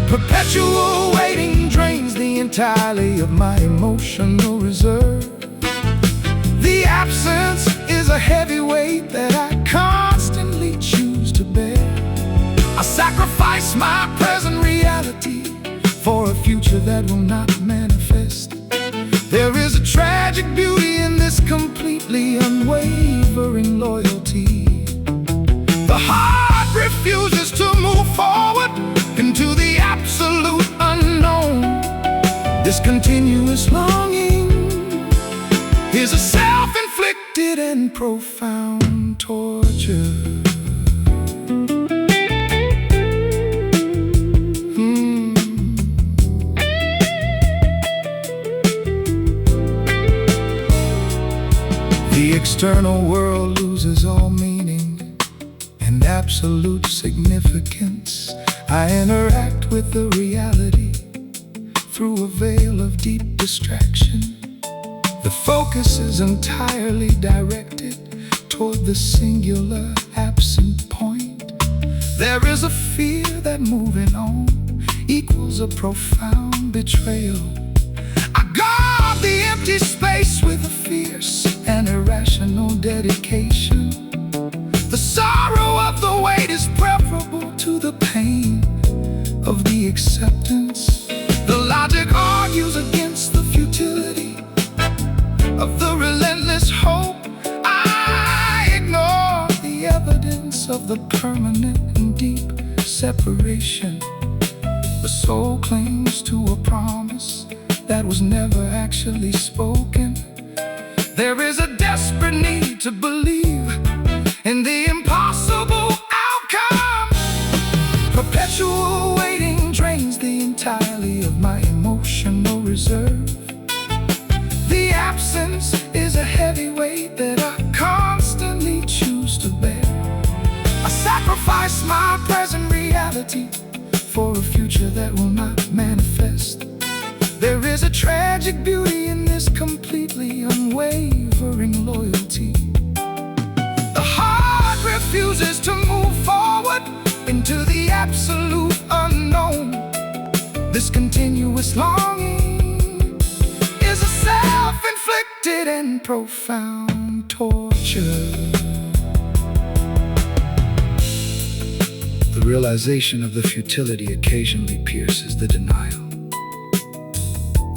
Perpetual waiting drains the entirety of my emotional reserve. The absence is a heavy weight that I constantly choose to bear. I sacrifice my present reality for a future that will not manifest. There is a tragic beauty in this completely unwavering loyalty. The heart refuses to move forward into the absolute unknown. This continuous longing is a self-inflicted and profound torture. The external world loses all meaning and absolute significance. I interact with the reality through a veil of deep distraction. The focus is entirely directed toward the singular absent point. There is a fear that moving on equals a profound betrayal. I guard the empty space with a fierce and irrational dedication. The sorrow of the wait is preferable to the pain of the acceptance. The logic argues against the futility of the relentless hope. I ignore the evidence of the permanent and deep separation. The soul clings to a promise that was never actually spoken. There is a desperate need to believe in the impossible outcome. Perpetual waiting drains the entirety of my emotional reserve. The absence is a heavy weight that I constantly choose to bear. I sacrifice my present reality for a future that will not manifest. There is a tragic beauty in this completely unwavering loyalty. The heart refuses to move forward into the absolute unknown. This continuous longing is a self-inflicted and profound torture. The realization of the futility occasionally pierces the denial.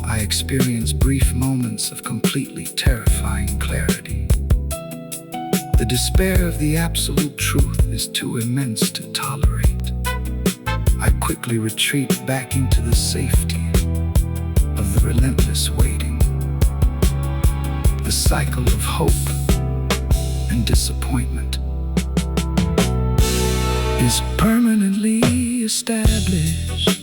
I experience brief moments of completely terrifying clarity. The despair of the absolute truth is too immense to tolerate. I quickly retreat back into the safety of the relentless waiting. The cycle of hope and disappointment is permanently established.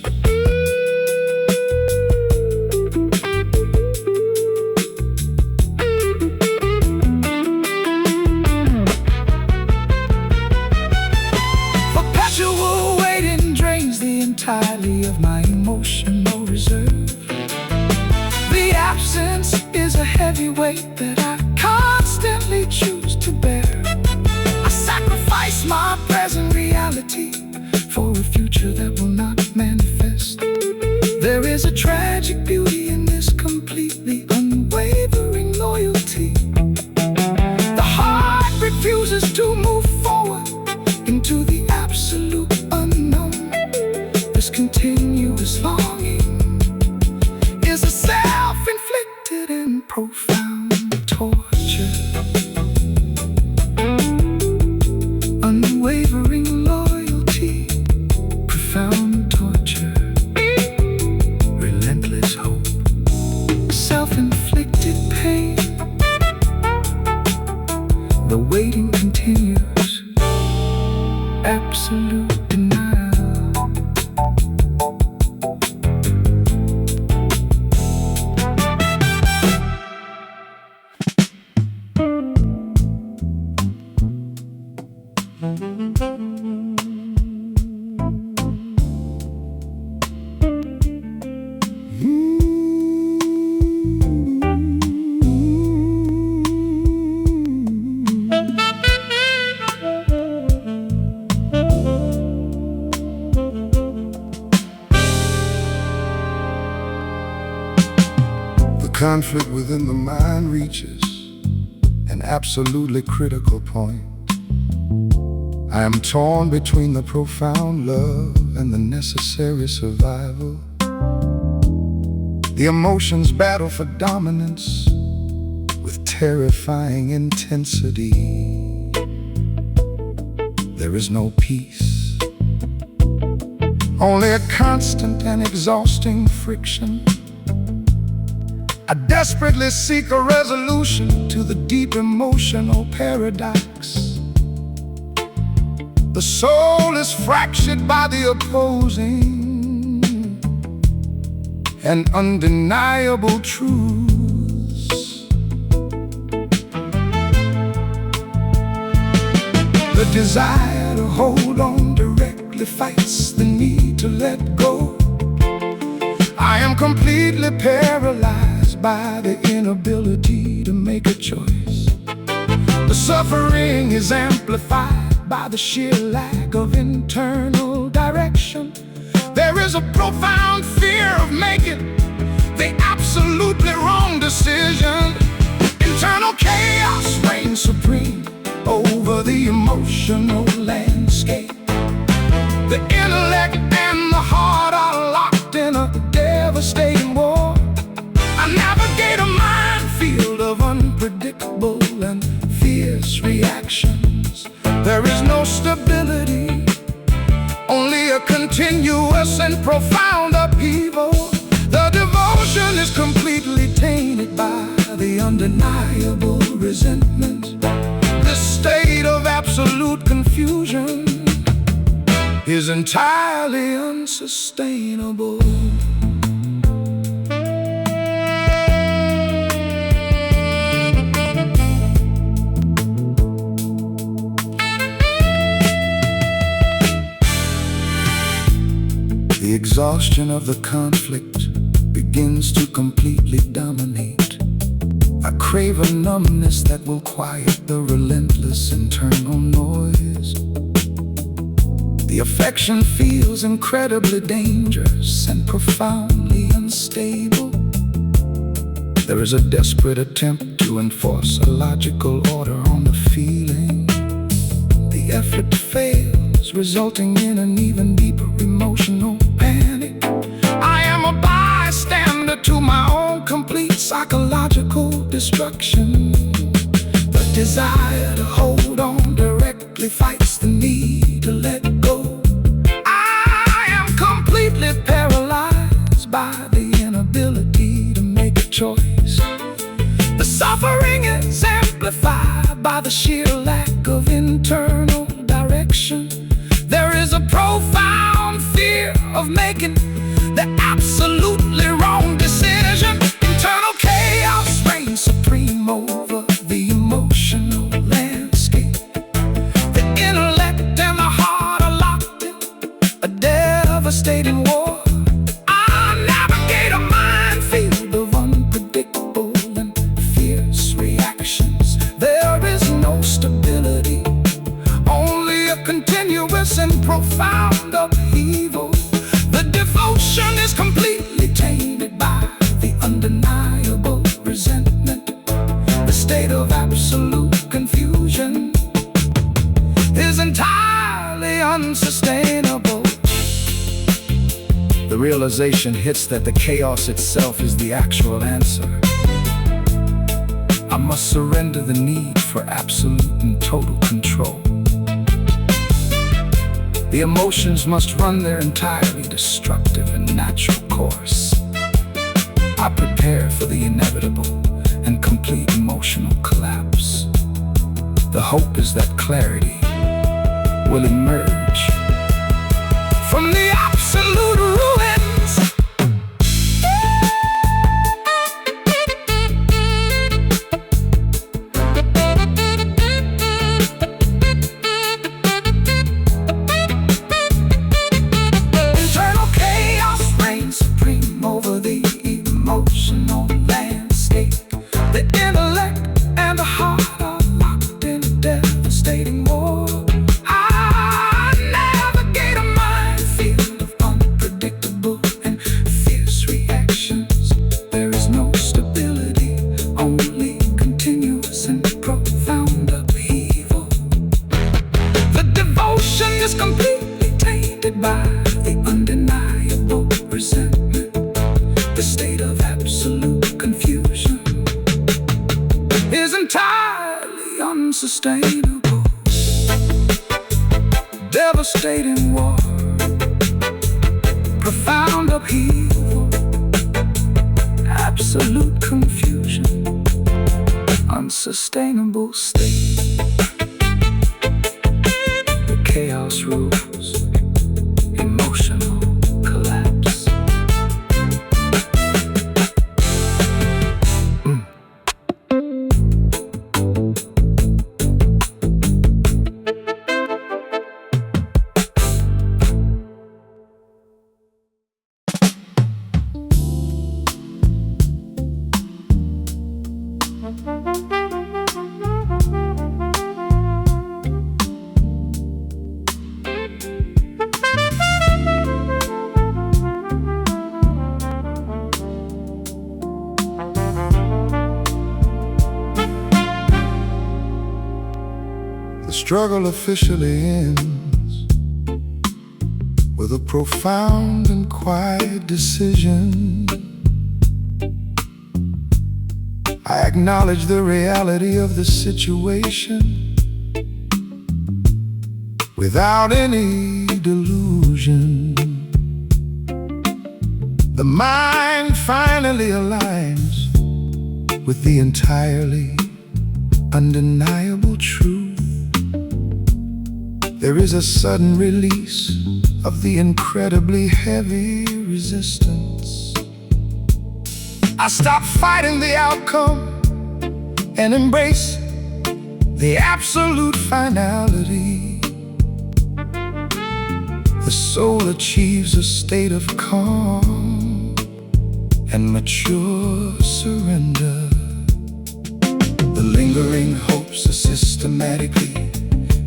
Perpetual waiting drains the entirety of my emotional reserve. The absence is a heavy weight that I constantly choose to bear. I sacrifice my present reality for a future that will not manifest. There is a tragic beauty in this completely unwavering loyalty. The heart refuses to move forward into the absolute unknown. This continuous longing is a self-inflicted and profound torture. Unwavering loyalty, profound torture, relentless hope, self-inflicted pain. The waiting continues, absolute denial. Conflict within the mind reaches an absolutely critical point. I am torn between the profound love and the necessary survival. The emotions battle for dominance with terrifying intensity. There is no peace, only a constant and exhausting friction. I desperately seek a resolution to the deep emotional paradox. The soul is fractured by the opposing and undeniable truths. The desire to hold on directly fights the need to let go. I am completely paralyzed by the inability to make a choice. The suffering is amplified by the sheer lack of internal direction. There is a profound fear of making the absolutely wrong decision. Internal chaos reigns supreme over the emotional landscape. The intellect and the heart are locked in a devastating war. I navigate a minefield of unpredictable and fierce reactions. There is no stability, only a continuous and profound upheaval. The devotion is completely tainted by the undeniable resentment. This state of absolute confusion is entirely unsustainable. The exhaustion of the conflict begins to completely dominate. I crave a numbness that will quiet the relentless internal noise. The affection feels incredibly dangerous and profoundly unstable. There is a desperate attempt to enforce a logical order on the feeling. The effort fails, resulting in an even deeper emotional panic. I am a bystander to my own complete psychological destruction. The desire to hold on directly fights the need to let go. I am completely paralyzed by the inability to make a choice. The suffering is amplified by the sheer lack of internal direction. There is a profound fear of making the absolutely wrong decision. Internal chaos reigns supreme over the emotional landscape. The intellect and the heart are locked in a devastating war. I navigate a minefield of unpredictable and fierce reactions. There is no stability, only a continuous and profound upheaval. The devotion is completely tainted by the undeniable resentment. The state of absolute confusion is entirely unsustainable. The realization hits that the chaos itself is the actual answer. I must surrender the need for absolute and total control. The emotions must run their entirely destructive and natural course. I prepare for the inevitable and complete emotional collapse. The hope is that clarity will emerge from the absolute ruins. Internal chaos reigns supreme over the emotional landscape. The intellect and the heart are locked in a devastating war. I navigate a minefield of unpredictable and fierce reactions. There is no stability, only continuous and profound upheaval. The devotion is completely tainted by the undeniable resentment. The state of absolute confusion is entirely unsustainable. Devastating war, profound upheaval, absolute confusion, unsustainable state. The chaos rules, emotional collapse. struggle officially ends with a profound and quiet decision. I acknowledge the reality of the situation without any delusion. The mind finally aligns with the entirely undeniable truth. There is a sudden release of the incredibly heavy resistance. I stop fighting the outcome and embrace the absolute finality. The soul achieves a state of calm and mature surrender. The lingering hopes are systematically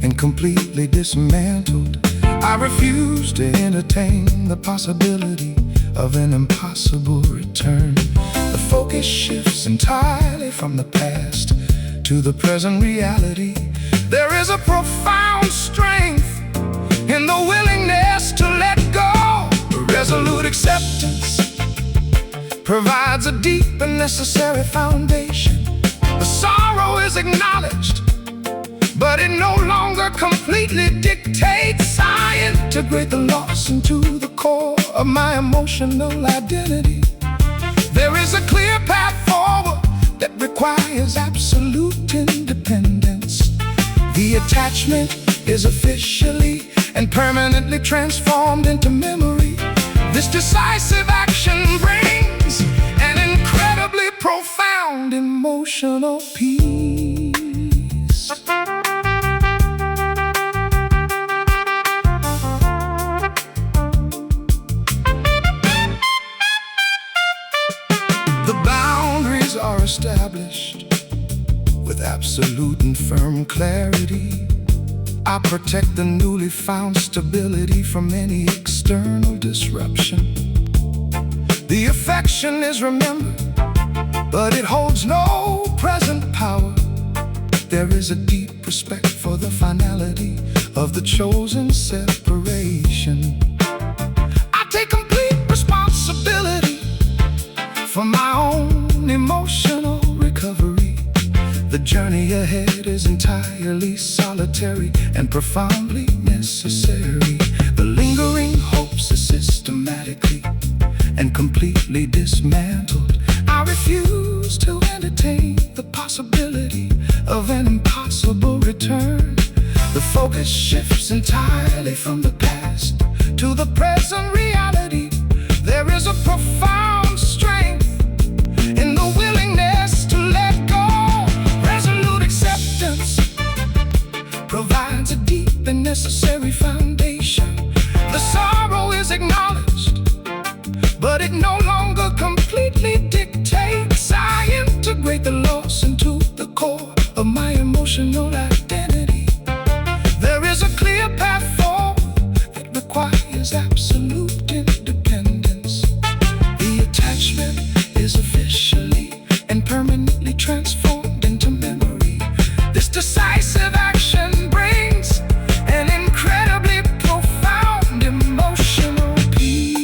and completely dismantled. I refuse to entertain the possibility of an impossible return. The focus shifts entirely from the past to the present reality. There is a profound strength in the willingness to let go. Resolute acceptance provides a deep and necessary foundation. The sorrow is acknowledged, but it no longer completely dictates. I integrate the loss into the core of my emotional identity. There is a clear path forward that requires absolute independence. The attachment is officially and permanently transformed into memory. This decisive action brings an incredibly profound emotional peace. The boundaries are established with absolute and firm clarity. I protect the newly found stability from any external disruption. The affection is remembered, but it holds no present power. There is a deep respect for the finality of the chosen separation. I take complete responsibility for my own emotional recovery. The journey ahead is entirely solitary and profoundly necessary. The lingering hopes are systematically and completely dismantled. I refuse to entertain the possibility of an impossible return. The focus shifts entirely from the past to the present reality. There is a profound strength in the willingness to let go. Resolute acceptance provides a deep and necessary foundation. The sorrow is acknowledged, but it no longer completely dictates. I integrate the loss into the core of my emotional identity. There is a clear path forward that requires absolute independence. The attachment is officially and permanently transformed into memory. This decisive action brings an incredibly profound emotional peace.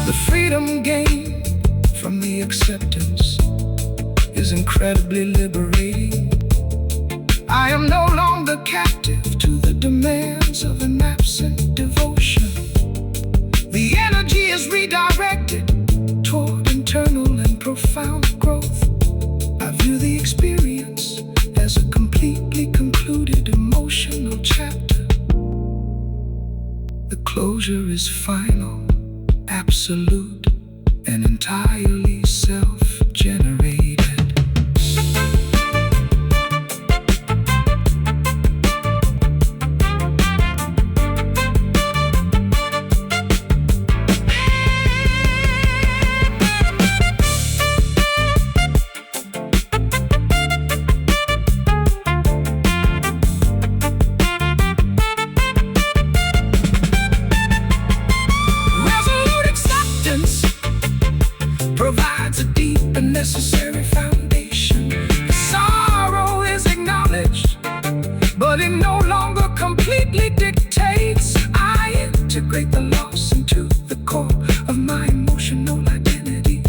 The freedom gained from the acceptance is incredibly liberating. I am no longer captive to the demands of an absent devotion. The energy is redirected toward internal and profound growth. I view the experience as a completely concluded emotional chapter. The closure is final, absolute, and entirely self-generated. Resolute acceptance provides a deep and necessary foundation. integrate the loss into the core of my emotional identity.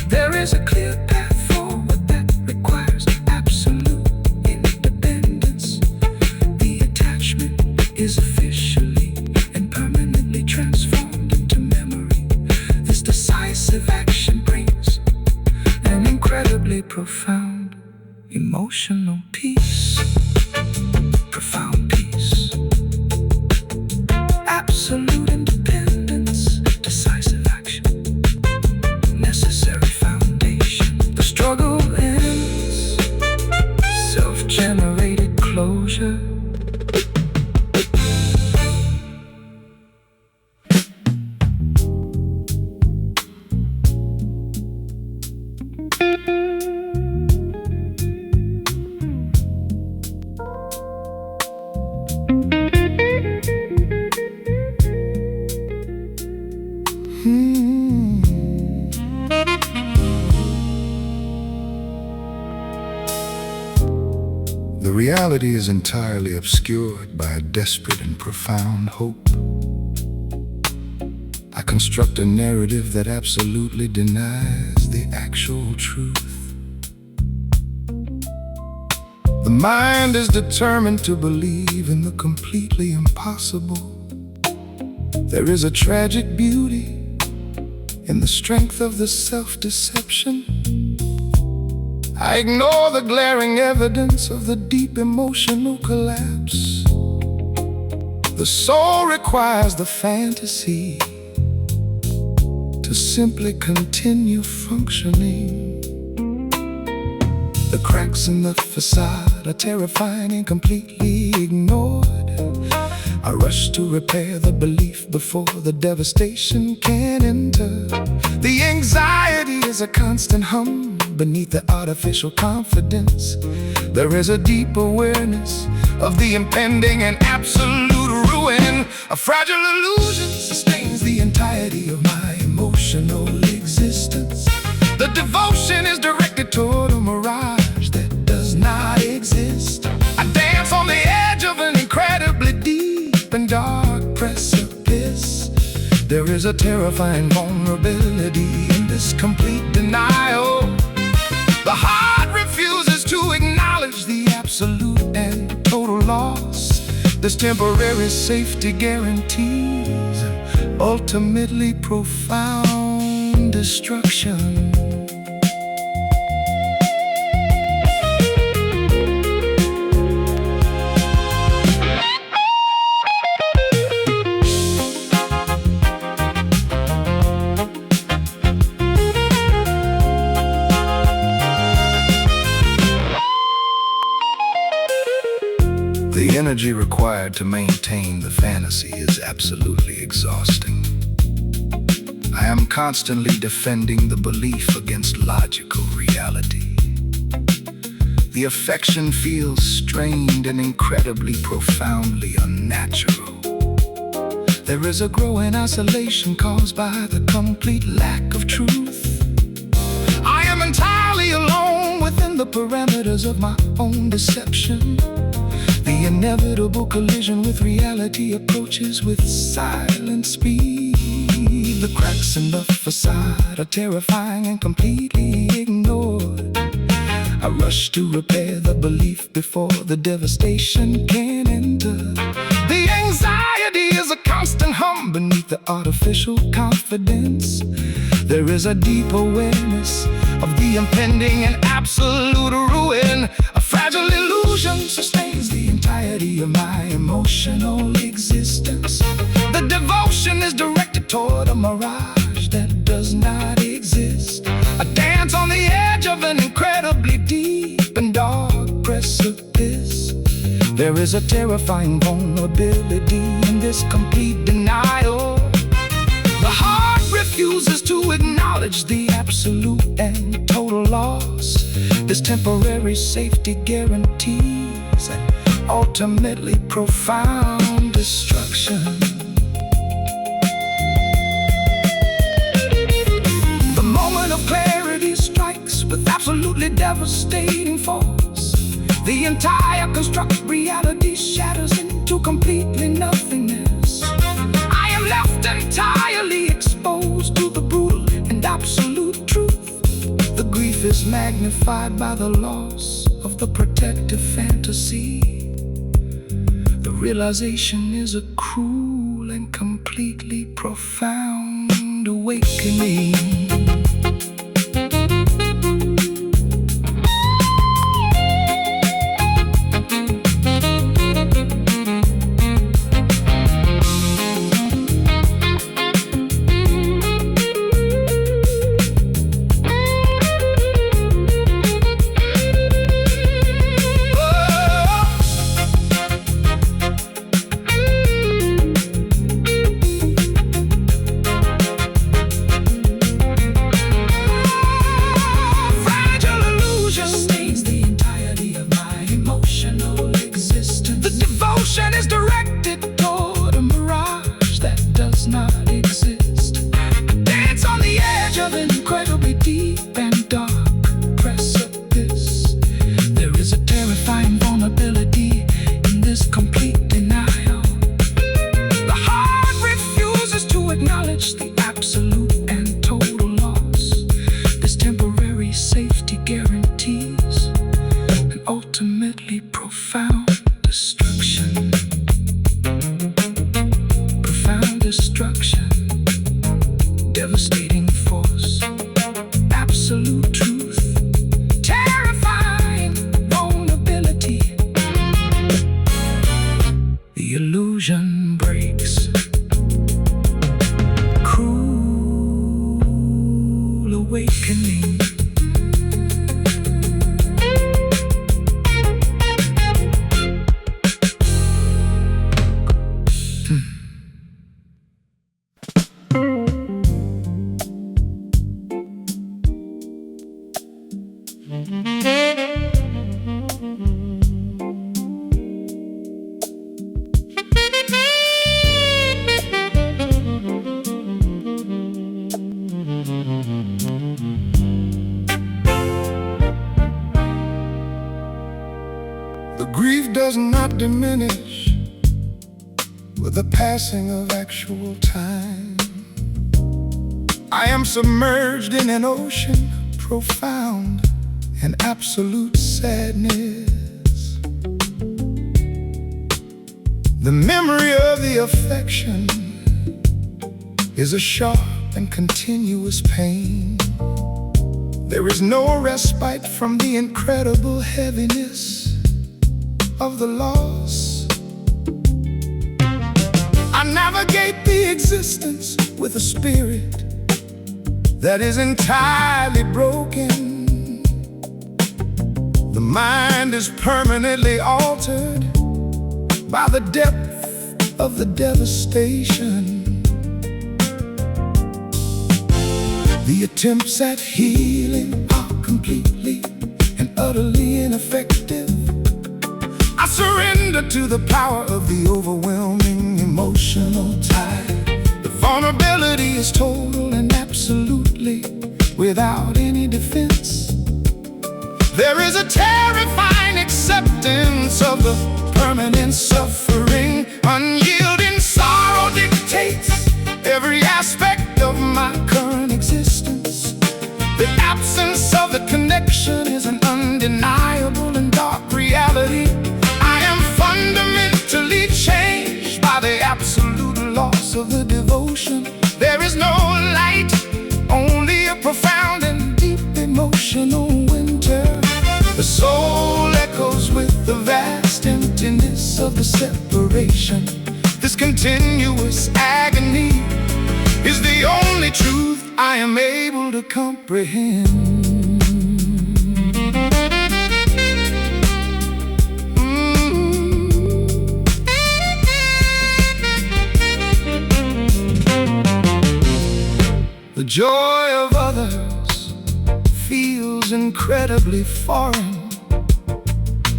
There is a clear path forward that requires absolute independence. The attachment is officially and permanently transformed into memory. This decisive action brings an incredibly profound emotional peace. Profound peace. Absolute independence. Decisive action. Necessary foundation. The struggle ends. Self-generated closure. The reality is entirely obscured by a desperate and profound hope. I construct a narrative that absolutely denies the actual truth. The mind is determined to believe in the completely impossible. There is a tragic beauty in the strength of the self-deception. I ignore the glaring evidence of the deep emotional collapse. The soul requires the fantasy to simply continue functioning. The cracks in the facade are terrifying and completely ignored. I rush to repair the belief before the devastation can enter. The anxiety is a constant hum beneath the artificial confidence. There is a deep awareness of the impending and absolute ruin. A fragile illusion sustains the entirety of my emotional existence. The devotion is directed toward a mirage that does not exist. I dance on the edge of an incredibly deep and dark precipice. There is a terrifying vulnerability in this complete denial. The heart refuses to acknowledge the absolute and total loss. This temporary safety guarantees ultimately profound destruction. The energy required to maintain the fantasy is absolutely exhausting. I am constantly defending the belief against logical reality. The affection feels strained and incredibly profoundly unnatural. There is a growing isolation caused by the complete lack of truth. I am entirely alone within the parameters of my own deception. The inevitable collision with reality approaches with silent speed. The cracks in the facade are terrifying and completely ignored. I rush to repair the belief before the devastation can enter. The anxiety is a constant hum beneath the artificial confidence. There is a deep awareness of the impending and absolute ruin. A fragile illusion sustains the entirety of my emotional existence. The devotion is directed toward a mirage that does not exist. I dance on the edge of an incredibly deep and dark precipice. There is a terrifying vulnerability in this complete denial. The heart refuses to acknowledge the absolute and total loss. This temporary safety guarantees an ultimately profound destruction. The moment of clarity strikes with absolutely devastating force. The entire constructed reality shatters into completely nothingness. left entirely exposed to the brutal and absolute truth. The grief is magnified by the loss of the protective fantasy. The realization is a cruel and completely profound awakening. Devastating force, absolute truth, terrifying vulnerability. The illusion breaks, cruel awakening. Grief does not diminish with the passing of actual time. I am submerged in an ocean profound and absolute sadness. The memory of the affection is a sharp and continuous pain. There is no respite from the incredible heaviness of the loss. I navigate the existence with a spirit that is entirely broken. The mind is permanently altered by the depth of the devastation. The attempts at healing are completely and utterly ineffective. I surrender to the power of the overwhelming emotional tide. The vulnerability is total and absolutely without any defense. There is a terrifying acceptance of the permanent suffering. Unyielding sorrow dictates every aspect of my current existence. The absence of the connection is an undeniable and dark reality. Fundamentally changed by the absolute loss of the devotion. There is no light, only a profound and deep emotional winter. The soul echoes with the vast emptiness of the separation. This continuous agony is the only truth I am able to comprehend. The joy of others feels incredibly foreign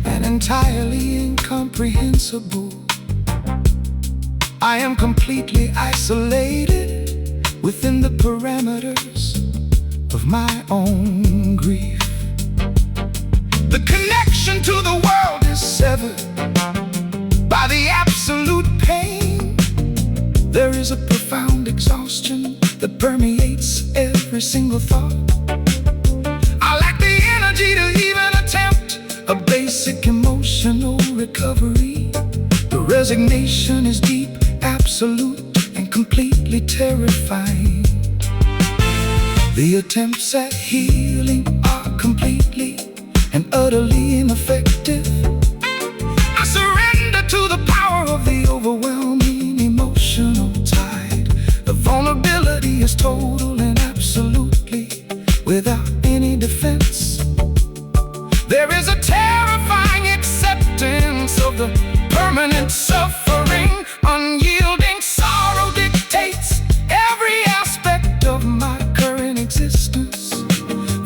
and entirely incomprehensible. I am completely isolated within the parameters of my own grief. The connection to the world is severed by the absolute pain. There is a profound exhaustion that permeates every single thought. I lack the energy to even attempt a basic emotional recovery. The resignation is deep, absolute, and completely terrifying. The attempts at healing are completely and utterly ineffective. I surrender to the power of the overwhelming emotional tide. The vulnerability is total and absolutely without any defense. There is a terrifying acceptance of the permanent suffering. Unyielding sorrow dictates every aspect of my current existence.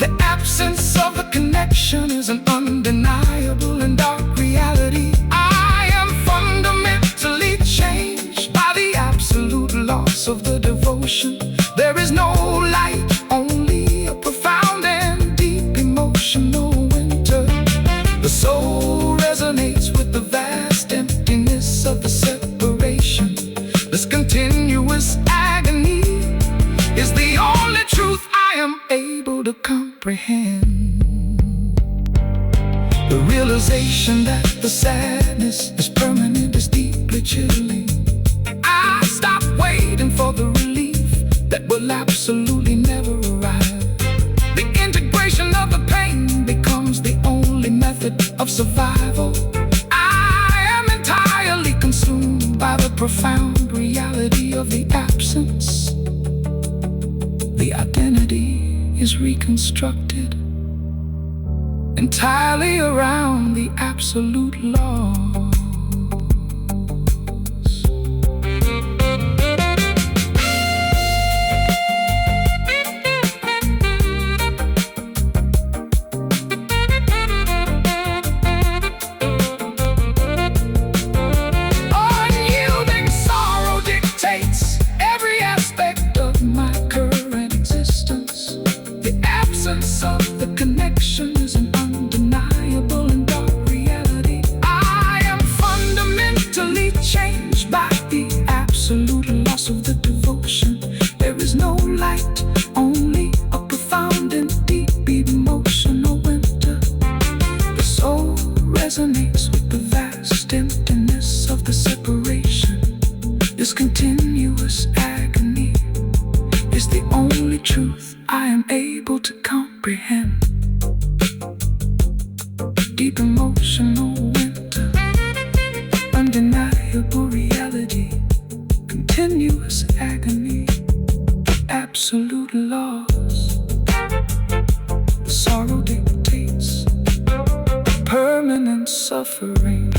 The absence of a connection is an undeniable and dark reality. I am fundamentally changed by the absolute loss of the devotion. There is no light, only a profound and deep emotional winter. The soul resonates with the vast emptiness of the separation. This continuous agony is the only truth I am able to comprehend. The realization that the sadness is permanent is deeply chilling. I stop waiting for the relief that will absolutely never arrive. The integration of the pain becomes the only method of survival. I am entirely consumed by the profound reality of the absence. The identity is reconstructed entirely around the absolute loss. Unyielding sorrow dictates every aspect of my current existence. The absence of the connection is an undeniable and dark reality. I am fundamentally changed by the absolute loss of the devotion. There is no light, only a profound and deep emotional winter. The soul resonates with the vast emptiness of the separation. This continuous agony is the only truth I am able to comprehend. Deep emotional winter, undeniable reality, continuous agony, absolute loss. The sorrow dictates permanent suffering.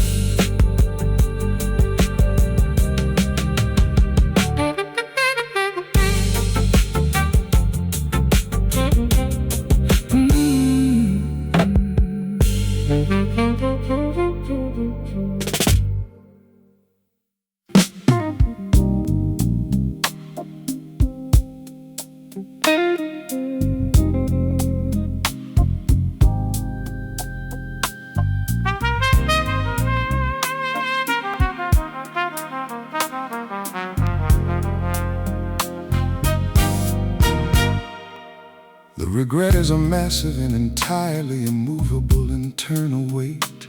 The regret is a massive and entirely immovable internal weight.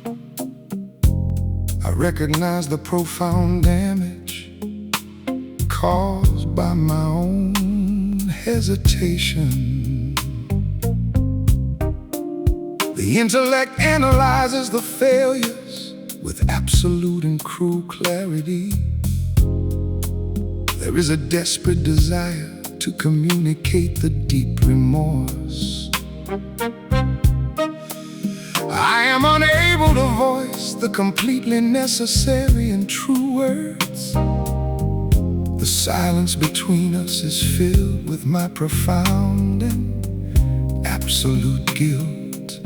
I recognize the profound damage caused by my own hesitation. The intellect analyzes the failures with absolute and cruel clarity. There is a desperate desire to communicate the deep remorse. I am unable to voice the completely necessary and true words. The silence between us is filled with my profound and absolute guilt.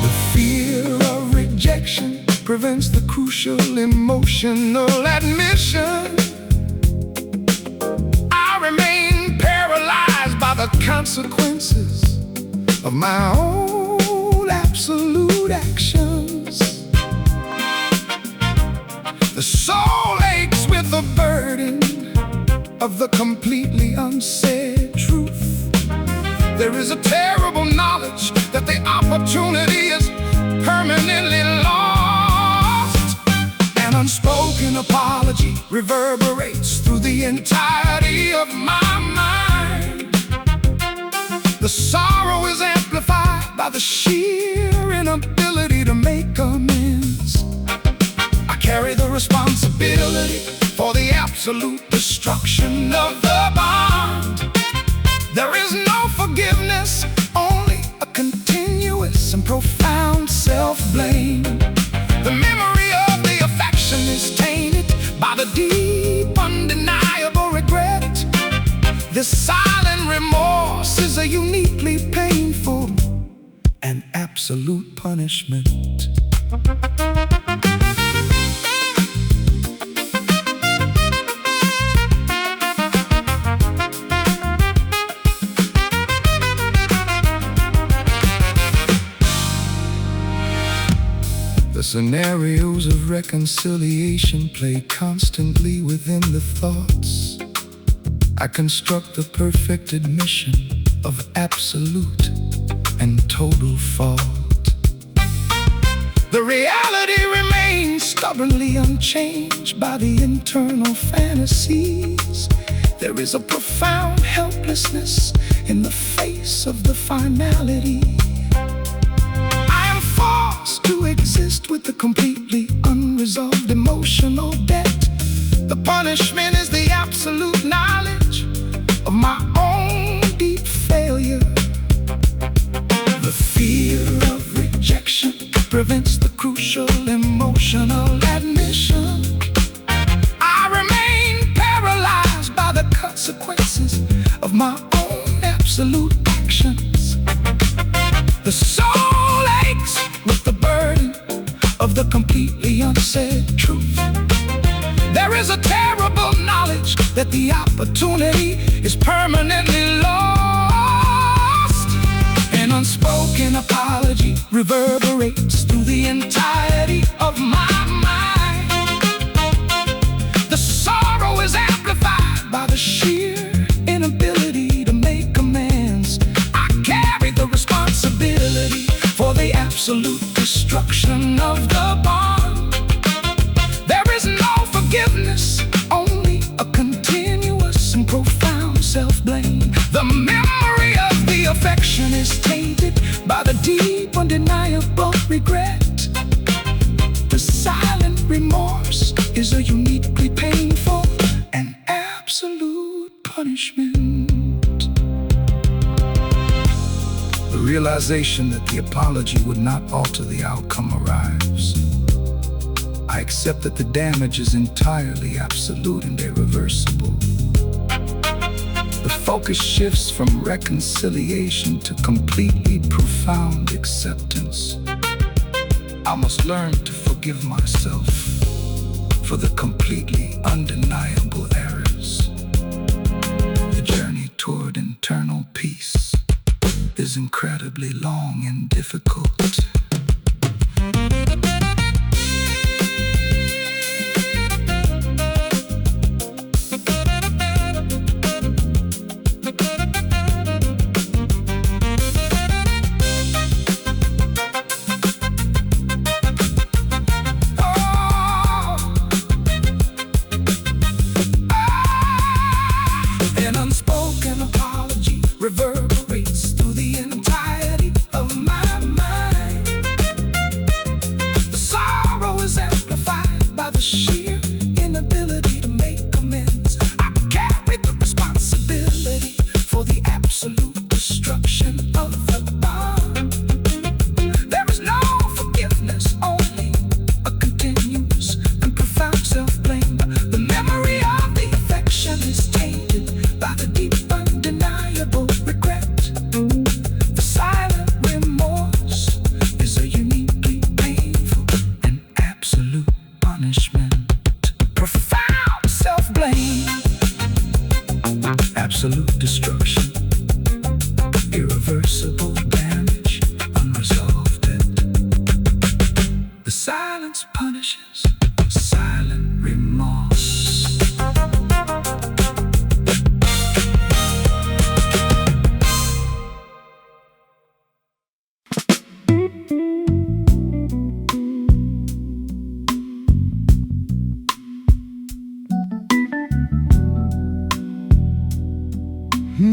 The fear of rejection prevents the crucial emotional admission. Remain paralyzed by the consequences of my own absolute actions. The soul aches with the burden of the completely unsaid truth. There is a terrible knowledge that the opportunity is permanently lost. An unspoken apology reverberates through the entirety of my mind. The sorrow is amplified by the sheer inability to make amends. I carry the responsibility for the absolute destruction of the bond. There is no forgiveness, only a continuous and profound self-blame. The memory of the affection is tainted by the deep, undeniable regret. This silent remorse is a uniquely painful and absolute punishment. The scenarios of reconciliation play constantly within the thoughts. I construct the perfect admission of absolute and total fault. The reality remains stubbornly unchanged by the internal fantasies. There is a profound helplessness in the face of the finality. I am forced to exist with the completely unresolved emotional debt. The punishment is the absolute knowledge of my own deep failure. The fear of rejection prevents the crucial emotional admission. I remain paralyzed by the consequences of my own absolute actions. The soul aches with the burden of the completely unsaid truth. There is a terrible knowledge that the opportunity is permanently lost. An unspoken apology reverberates through the entirety of my mind. The sorrow is amplified by the sheer inability to make amends. I carry the responsibility for the absolute destruction of the bond. There is no forgiveness, only a continuous and profound self-blame. The memory of the affection is tainted by the deep, undeniable regret. The silent remorse is a uniquely painful and absolute punishment. The realization that the apology would not alter the outcome arrives. I accept that the damage is entirely absolute and irreversible. The focus shifts from reconciliation to completely profound acceptance. I must learn to forgive myself for the completely undeniable errors. The journey toward internal peace is incredibly long and difficult. An unspoken apology reverberates through the entirety of my mind. The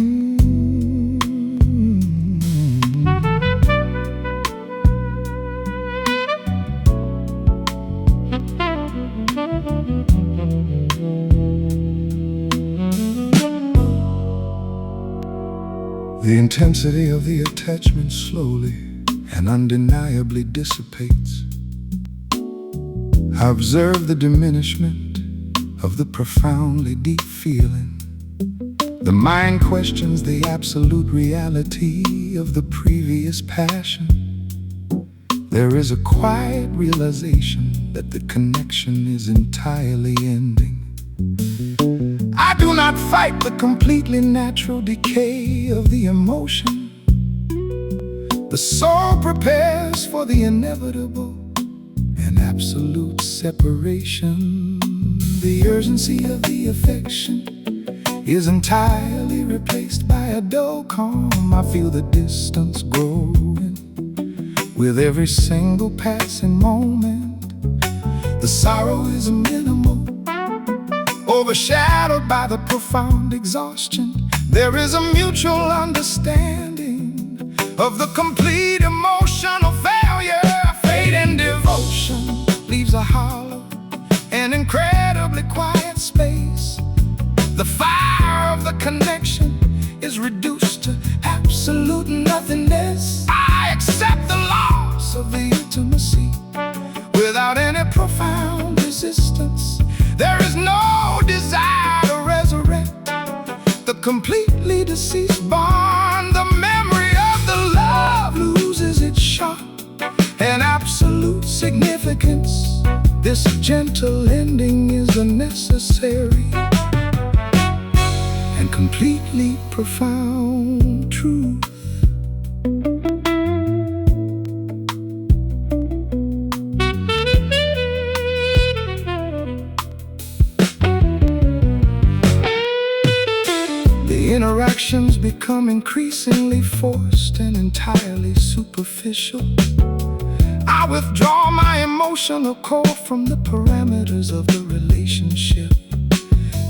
intensity of the attachment slowly and undeniably dissipates. I observe the diminishment of the profoundly deep feeling. The mind questions the absolute reality of the previous passion. There is a quiet realization that the connection is entirely ending. I do not fight the completely natural decay of the emotion. The soul prepares for the inevitable and absolute separation. The urgency of the affection is entirely replaced by a dull calm. I feel the distance growing with every single passing moment. The sorrow is minimal, overshadowed by the profound exhaustion. There is a mutual understanding of the complete emotional failure. Fate and devotion leaves a hollow and incredibly quiet space. The fire of the connection is reduced to absolute nothingness. I accept the loss of the intimacy without any profound resistance. There is no desire to resurrect the completely deceased bond. The memory of the love loses its sharp and absolute significance. This gentle ending is a necessary and completely profound truth. Interactions become increasingly forced and entirely superficial. I withdraw my emotional core from the parameters of the relationship.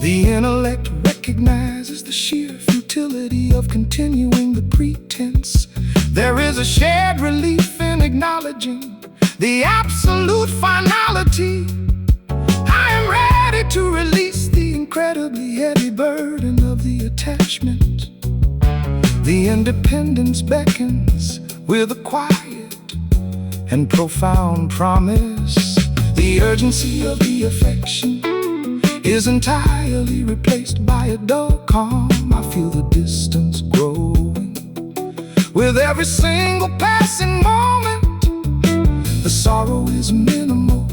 The intellect recognizes the sheer futility of continuing the pretense. There is a shared relief in acknowledging the absolute finality. I am ready to release the incredibly heavy burden of the attachment. The independence beckons with a quiet and profound promise. The urgency of the affection is entirely replaced by a dull calm. I feel the distance growing with every single passing moment. The sorrow is minimal,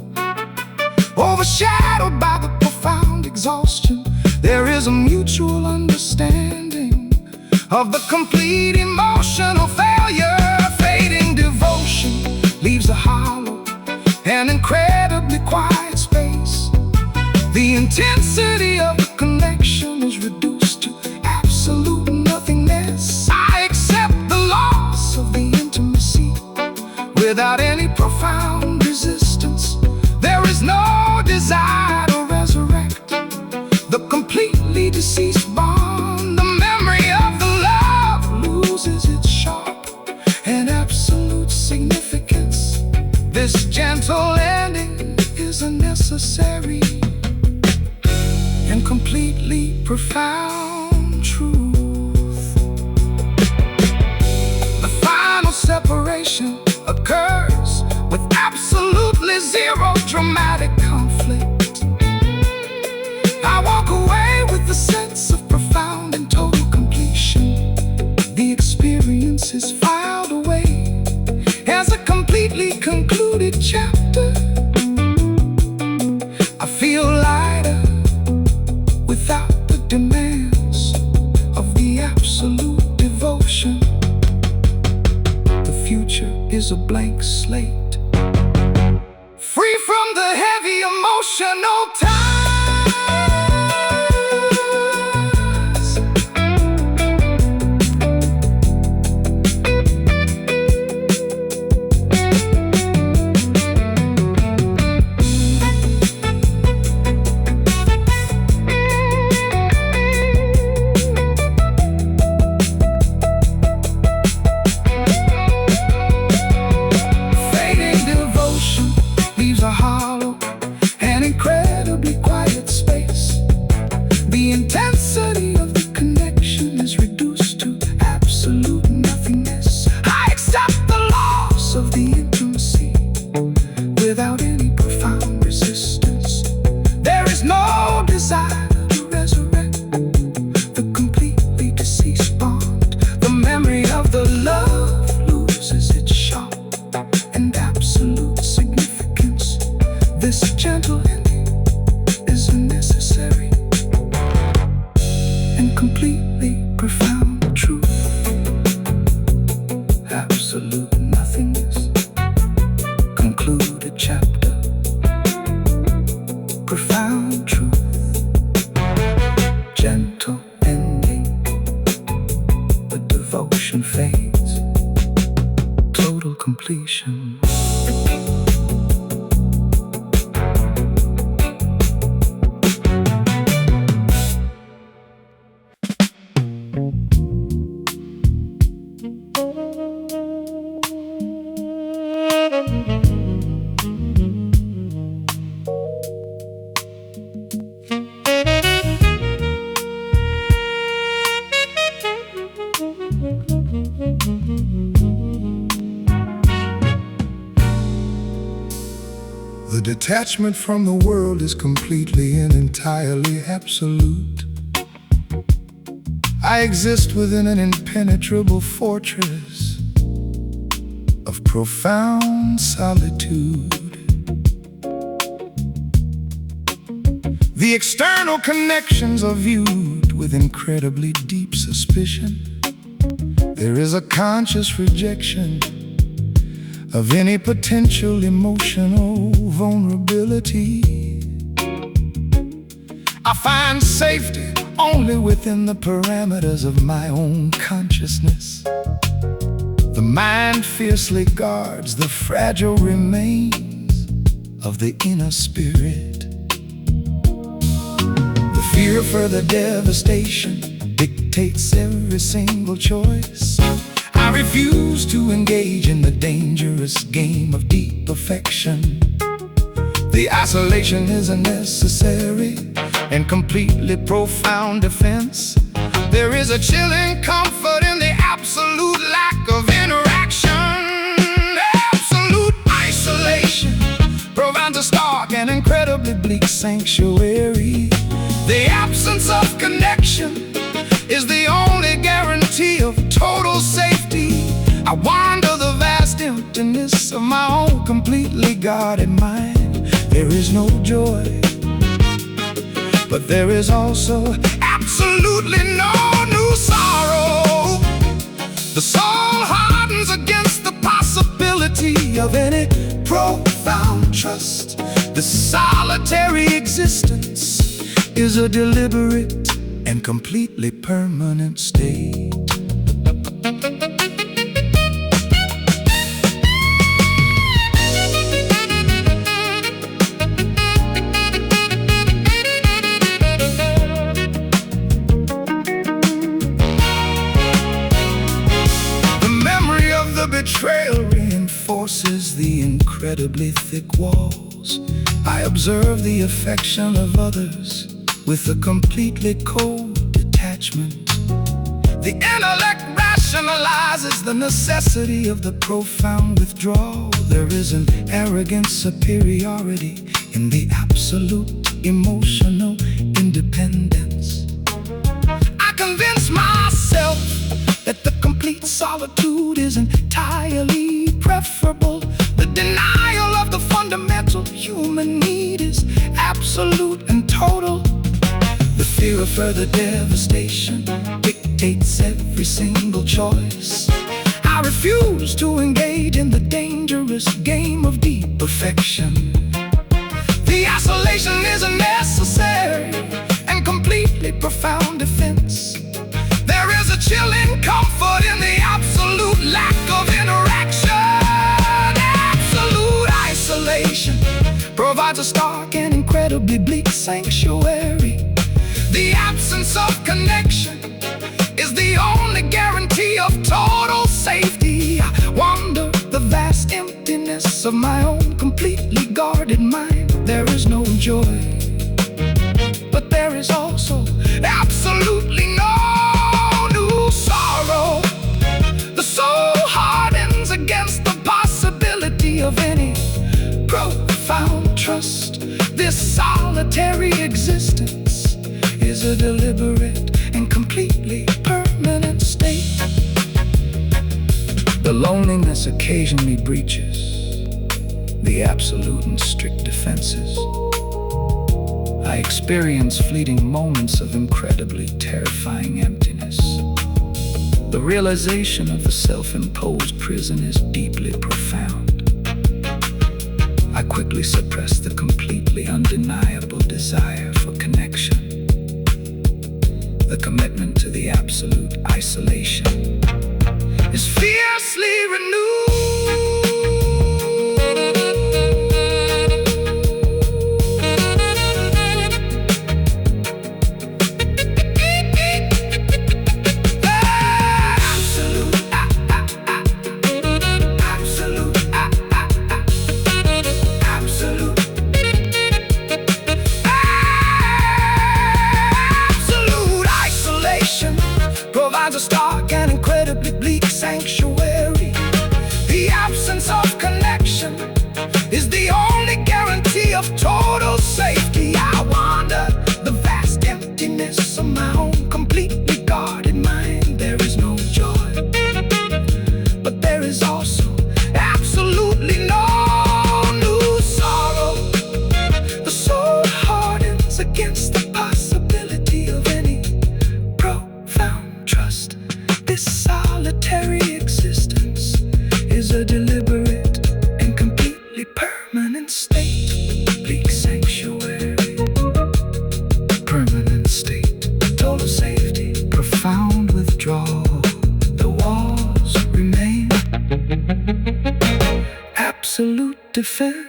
overshadowed by the profound exhaustion. There is a mutual understanding of the complete emotional failure. Fading devotion leaves a hollow and incredibly quiet space. The intensity of the connection is reduced to absolute nothingness. I accept the loss of the intimacy without any profound resistance. There is no desire to resurrect the completely deceased bond. The memory of the love loses its sharp and absolute significance. This gentle ending is a necessary and completely profound truth. The final separation occurs with absolutely zero dramatic conflict. I walk away with a sense of profound and total completion. The experience is filed away as a completely concluded chapter. I feel lighter without the demands of the absolute devotion. The future is a blank slate, free from the heavy emotional ties. devotion fades. Total completion. The detachment from the world is completely and entirely absolute. I exist within an impenetrable fortress of profound solitude. The external connections are viewed with incredibly deep suspicion. There is a conscious rejection of any potential emotional vulnerability. I find safety only within the parameters of my own consciousness. The mind fiercely guards the fragile remains of the inner spirit. The fear of further devastation dictates every single choice. I refuse to engage in the dangerous game of deep affection. The isolation is a necessary and completely profound defense. There is a chilling comfort in the absolute lack of interaction. Absolute isolation provides a stark and incredibly bleak sanctuary. The absence of connection is the only guarantee of total safety. I wander the vast emptiness of my own completely guarded mind. There is no joy, but there is also absolutely no new sorrow. The soul hardens against the possibility of any profound trust. The solitary existence is a deliberate and completely permanent state. The memory of the betrayal reinforces the incredibly thick walls. I observe the affection of others with a completely cold detachment. The intellect rationalizes the necessity of the profound withdrawal. There is an arrogant superiority in the absolute emotional independence. I convince myself that the complete solitude is entirely preferable. The denial of the fundamental human need is absolute and total. The fear of further devastation dictates every single choice. I refuse to engage in the dangerous game of deep affection. The isolation is a necessary and completely profound defense. There is a chilling comfort in the absolute lack of interaction. Absolute isolation provides a stark and incredibly bleak sanctuary. The absence of connection is the only guarantee of total safety. I wander the vast emptiness of my own completely guarded mind. There is no joy, but there is also absolutely no new sorrow. The soul hardens against the possibility of any profound trust. This solitary existence is a deliberate and completely permanent state. The loneliness occasionally breaches the absolute and strict defenses. I experience fleeting moments of incredibly terrifying emptiness. The realization of the self-imposed prison is deeply profound. I quickly suppress the completely undeniable desire for connection. The commitment to the absolute isolation is fiercely renewed. A stark and incredibly bleak sanctuary. The absence of connection is the only guarantee of total safety. I wander the vast emptiness of my own completely guarded mind. There is no joy, but there is also absolutely no new sorrow. The soul hardens against the possibility of any profound trust. This solitary existence is a deliberate and completely permanent state. Bleak sanctuary, permanent state, total safety, profound withdrawal. The walls remain, absolute defense.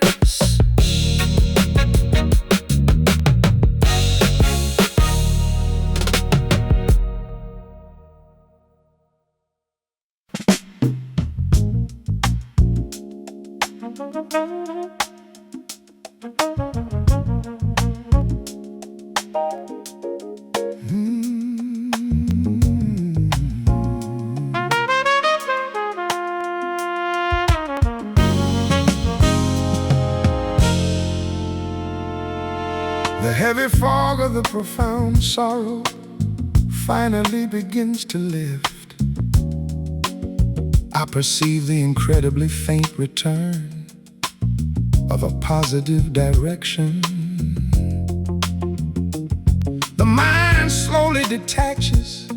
The heavy fog of the profound sorrow finally begins to lift. I perceive the incredibly faint return of a positive direction. The mind slowly detaches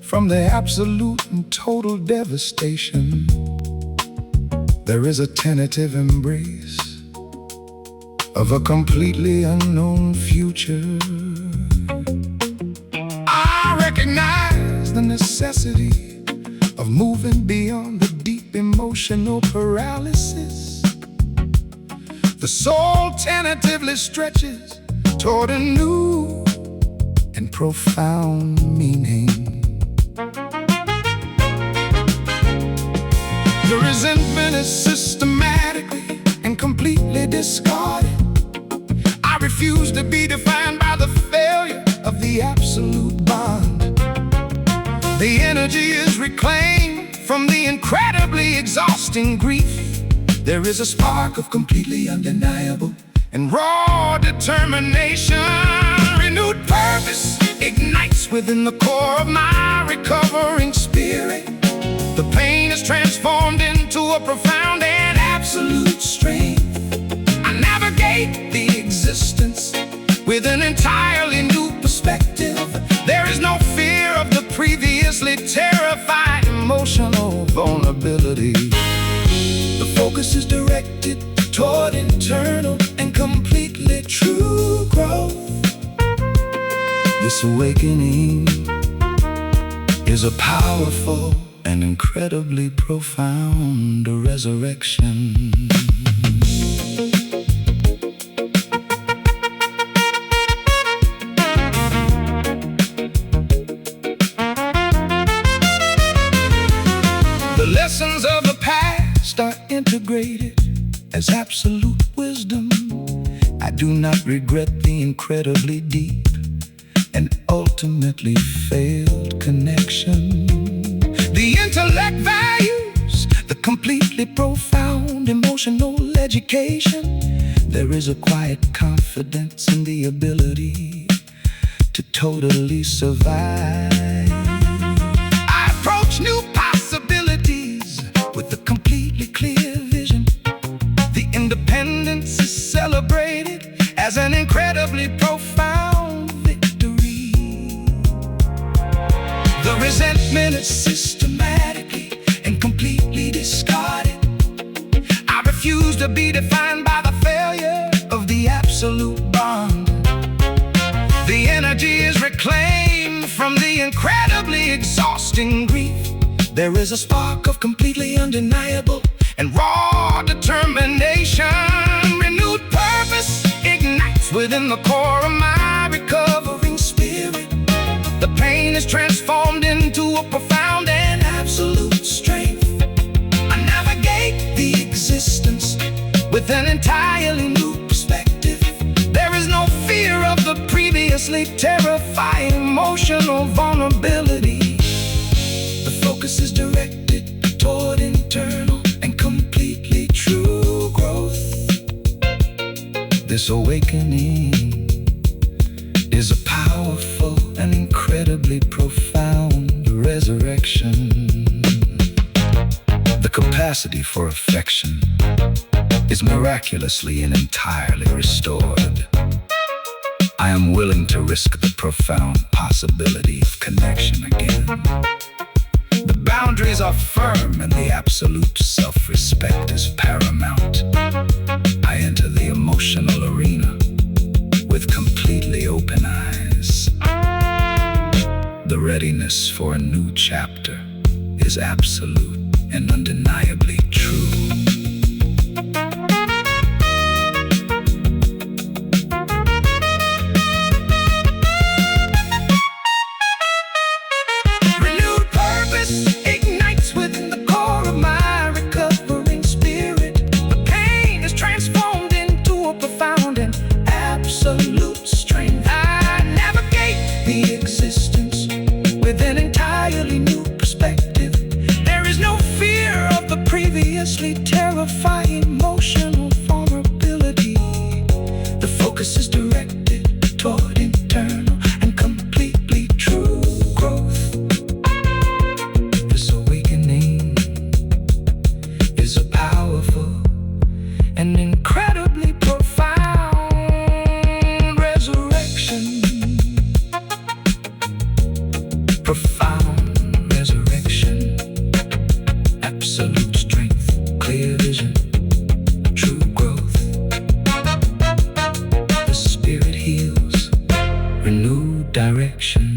from the absolute and total devastation. There is a tentative embrace of a completely unknown future. I recognize the necessity of moving beyond the deep emotional paralysis. The soul tentatively stretches toward a new and profound meaning. The resentment is systematically and completely discarded. I refuse to be defined by the failure of the absolute bond. The energy is reclaimed from the incredibly exhausting grief. There is a spark of completely undeniable and raw determination. Renewed purpose ignites within the core of my recovering spirit. The pain is transformed into a profound and absolute strength. I navigate the existence with an entirely new perspective. There is no fear of the previously terrified emotional vulnerability. The focus is directed toward internal and completely true growth. This awakening is a powerful and incredibly profound resurrection. The lessons of the past are integrated as absolute wisdom. I do not regret the incredibly deep and ultimately failed connection. The intellect values the completely profound emotional education. There is a quiet confidence in the ability to totally survive. I approach new possibilities with a completely clear vision. The independence is celebrated as an incredibly profound victory. The resentment is systematically and completely discarded. I refuse to be defined by the failure of the absolute bond. The energy is reclaimed from the incredible There is a spark of completely undeniable and raw determination. Renewed purpose ignites within the core of my recovering spirit. The pain is transformed into a profound and absolute strength. I navigate the existence with an entirely new perspective. There is no fear of the previously terrifying emotional vulnerability. The focus is directed toward internal and completely true growth. This awakening is a powerful and incredibly profound resurrection. The capacity for affection is miraculously and entirely restored. I am willing to risk the profound possibility of connection again. The boundaries are firm and the absolute self-respect is paramount. I enter the emotional arena with completely open eyes. The readiness for a new chapter is absolute and undeniably true. Terrifying emotional vulnerability. The focus is directed toward internal and completely true growth. This awakening is a powerful and incredibly profound resurrection. Profound resurrection. Absolute strength, clear vision, true growth. The spirit heals, renewed direction.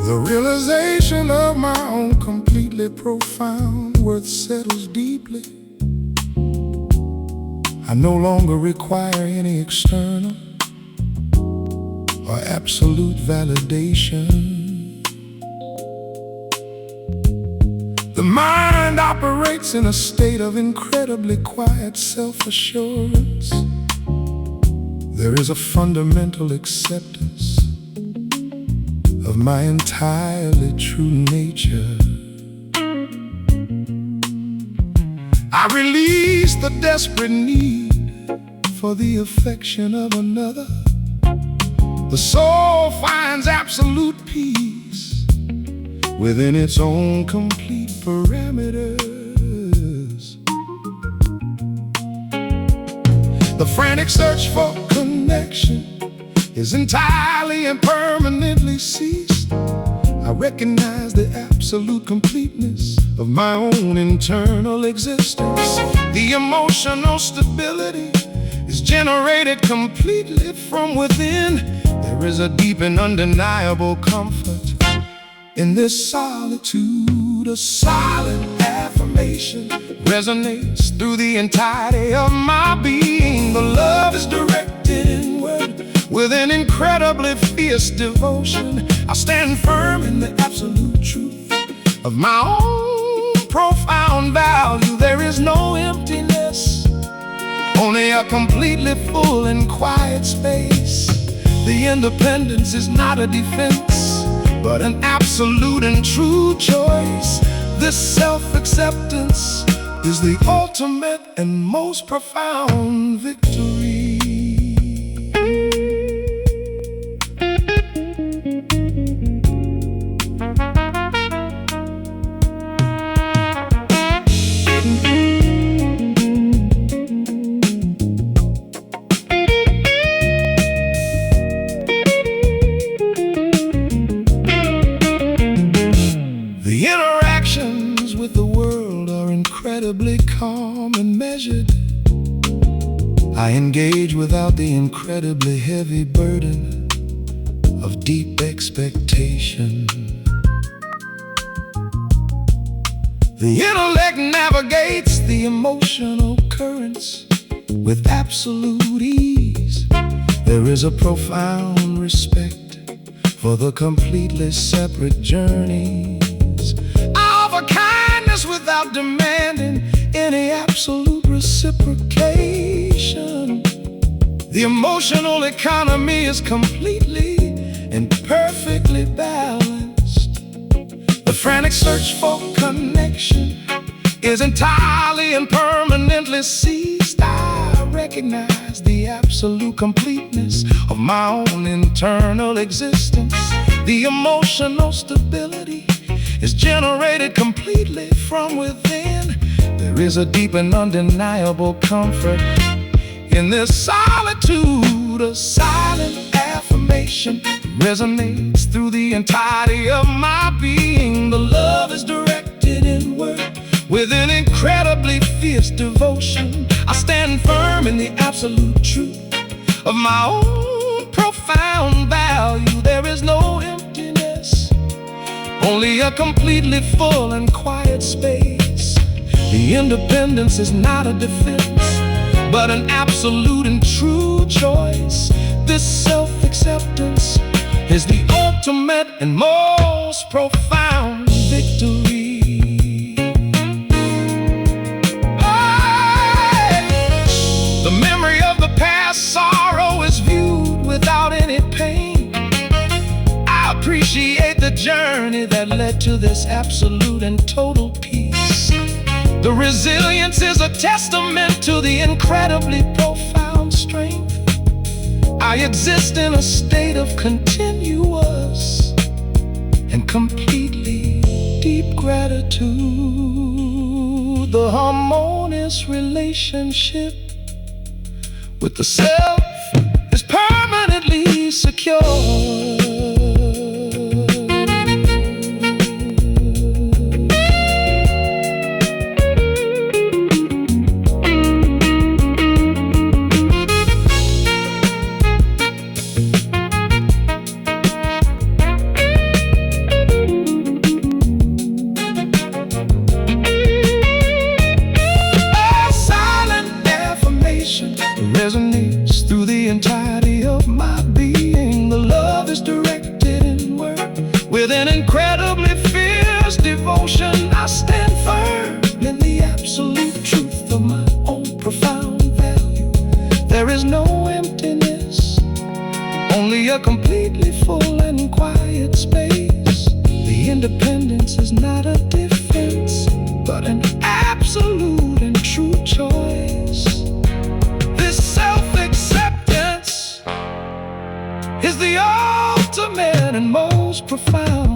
The realization of my own completely profound worth settles deeply. I no longer require any external or absolute validation. The mind operates in a state of incredibly quiet self-assurance. There is a fundamental acceptance of my entirely true nature. I release the desperate need for the affection of another. The soul finds absolute peace within its own complete parameters. The frantic search for connection is entirely and permanently ceased. I recognize the absolute completeness of my own internal existence. The emotional stability is generated completely from within. There is a deep and undeniable comfort in this solitude. A silent affirmation resonates through the entirety of my being. The love is directed inward with an incredibly fierce devotion. I stand firm in the absolute truth of my own profound value. There is no emptiness, only a completely full and quiet space. The independence is not a defense, but an absolute and true choice. This self-acceptance is the ultimate and most profound victory. incredibly calm and measured. I engage without the incredibly heavy burden of deep expectation. The intellect navigates the emotional currents with absolute ease. There is a profound respect for the completely separate journeys. I offer kindness without demanding any absolute reciprocation. The emotional economy is completely and perfectly balanced. The frantic search for connection is entirely and permanently ceased. I recognize the absolute completeness of my own internal existence. The emotional stability is generated completely from within. There is a deep and undeniable comfort in this solitude. A silent affirmation resonates through the entirety of my being. The love is directed inward with an incredibly fierce devotion. I stand firm in the absolute truth of my own profound value. There is no emptiness, only a completely full and quiet space. The independence is not a defense, but an absolute and true choice. This self-acceptance is the ultimate and most profound victory. The memory of the past sorrow is viewed without any pain. I appreciate the journey that led to this absolute and total peace. The resilience is a testament to the incredibly profound strength. I exist in a state of continuous and completely deep gratitude. The harmonious relationship with the self is permanently secure. Resonates through the entirety of my being. The love is directed inward with an incredibly fierce devotion. I stand firm in the absolute truth of my own profound value. There is no emptiness, only a completely full and quiet space. The independence is not a defense, but an absolute and true choice. Self-acceptance is the ultimate and most profound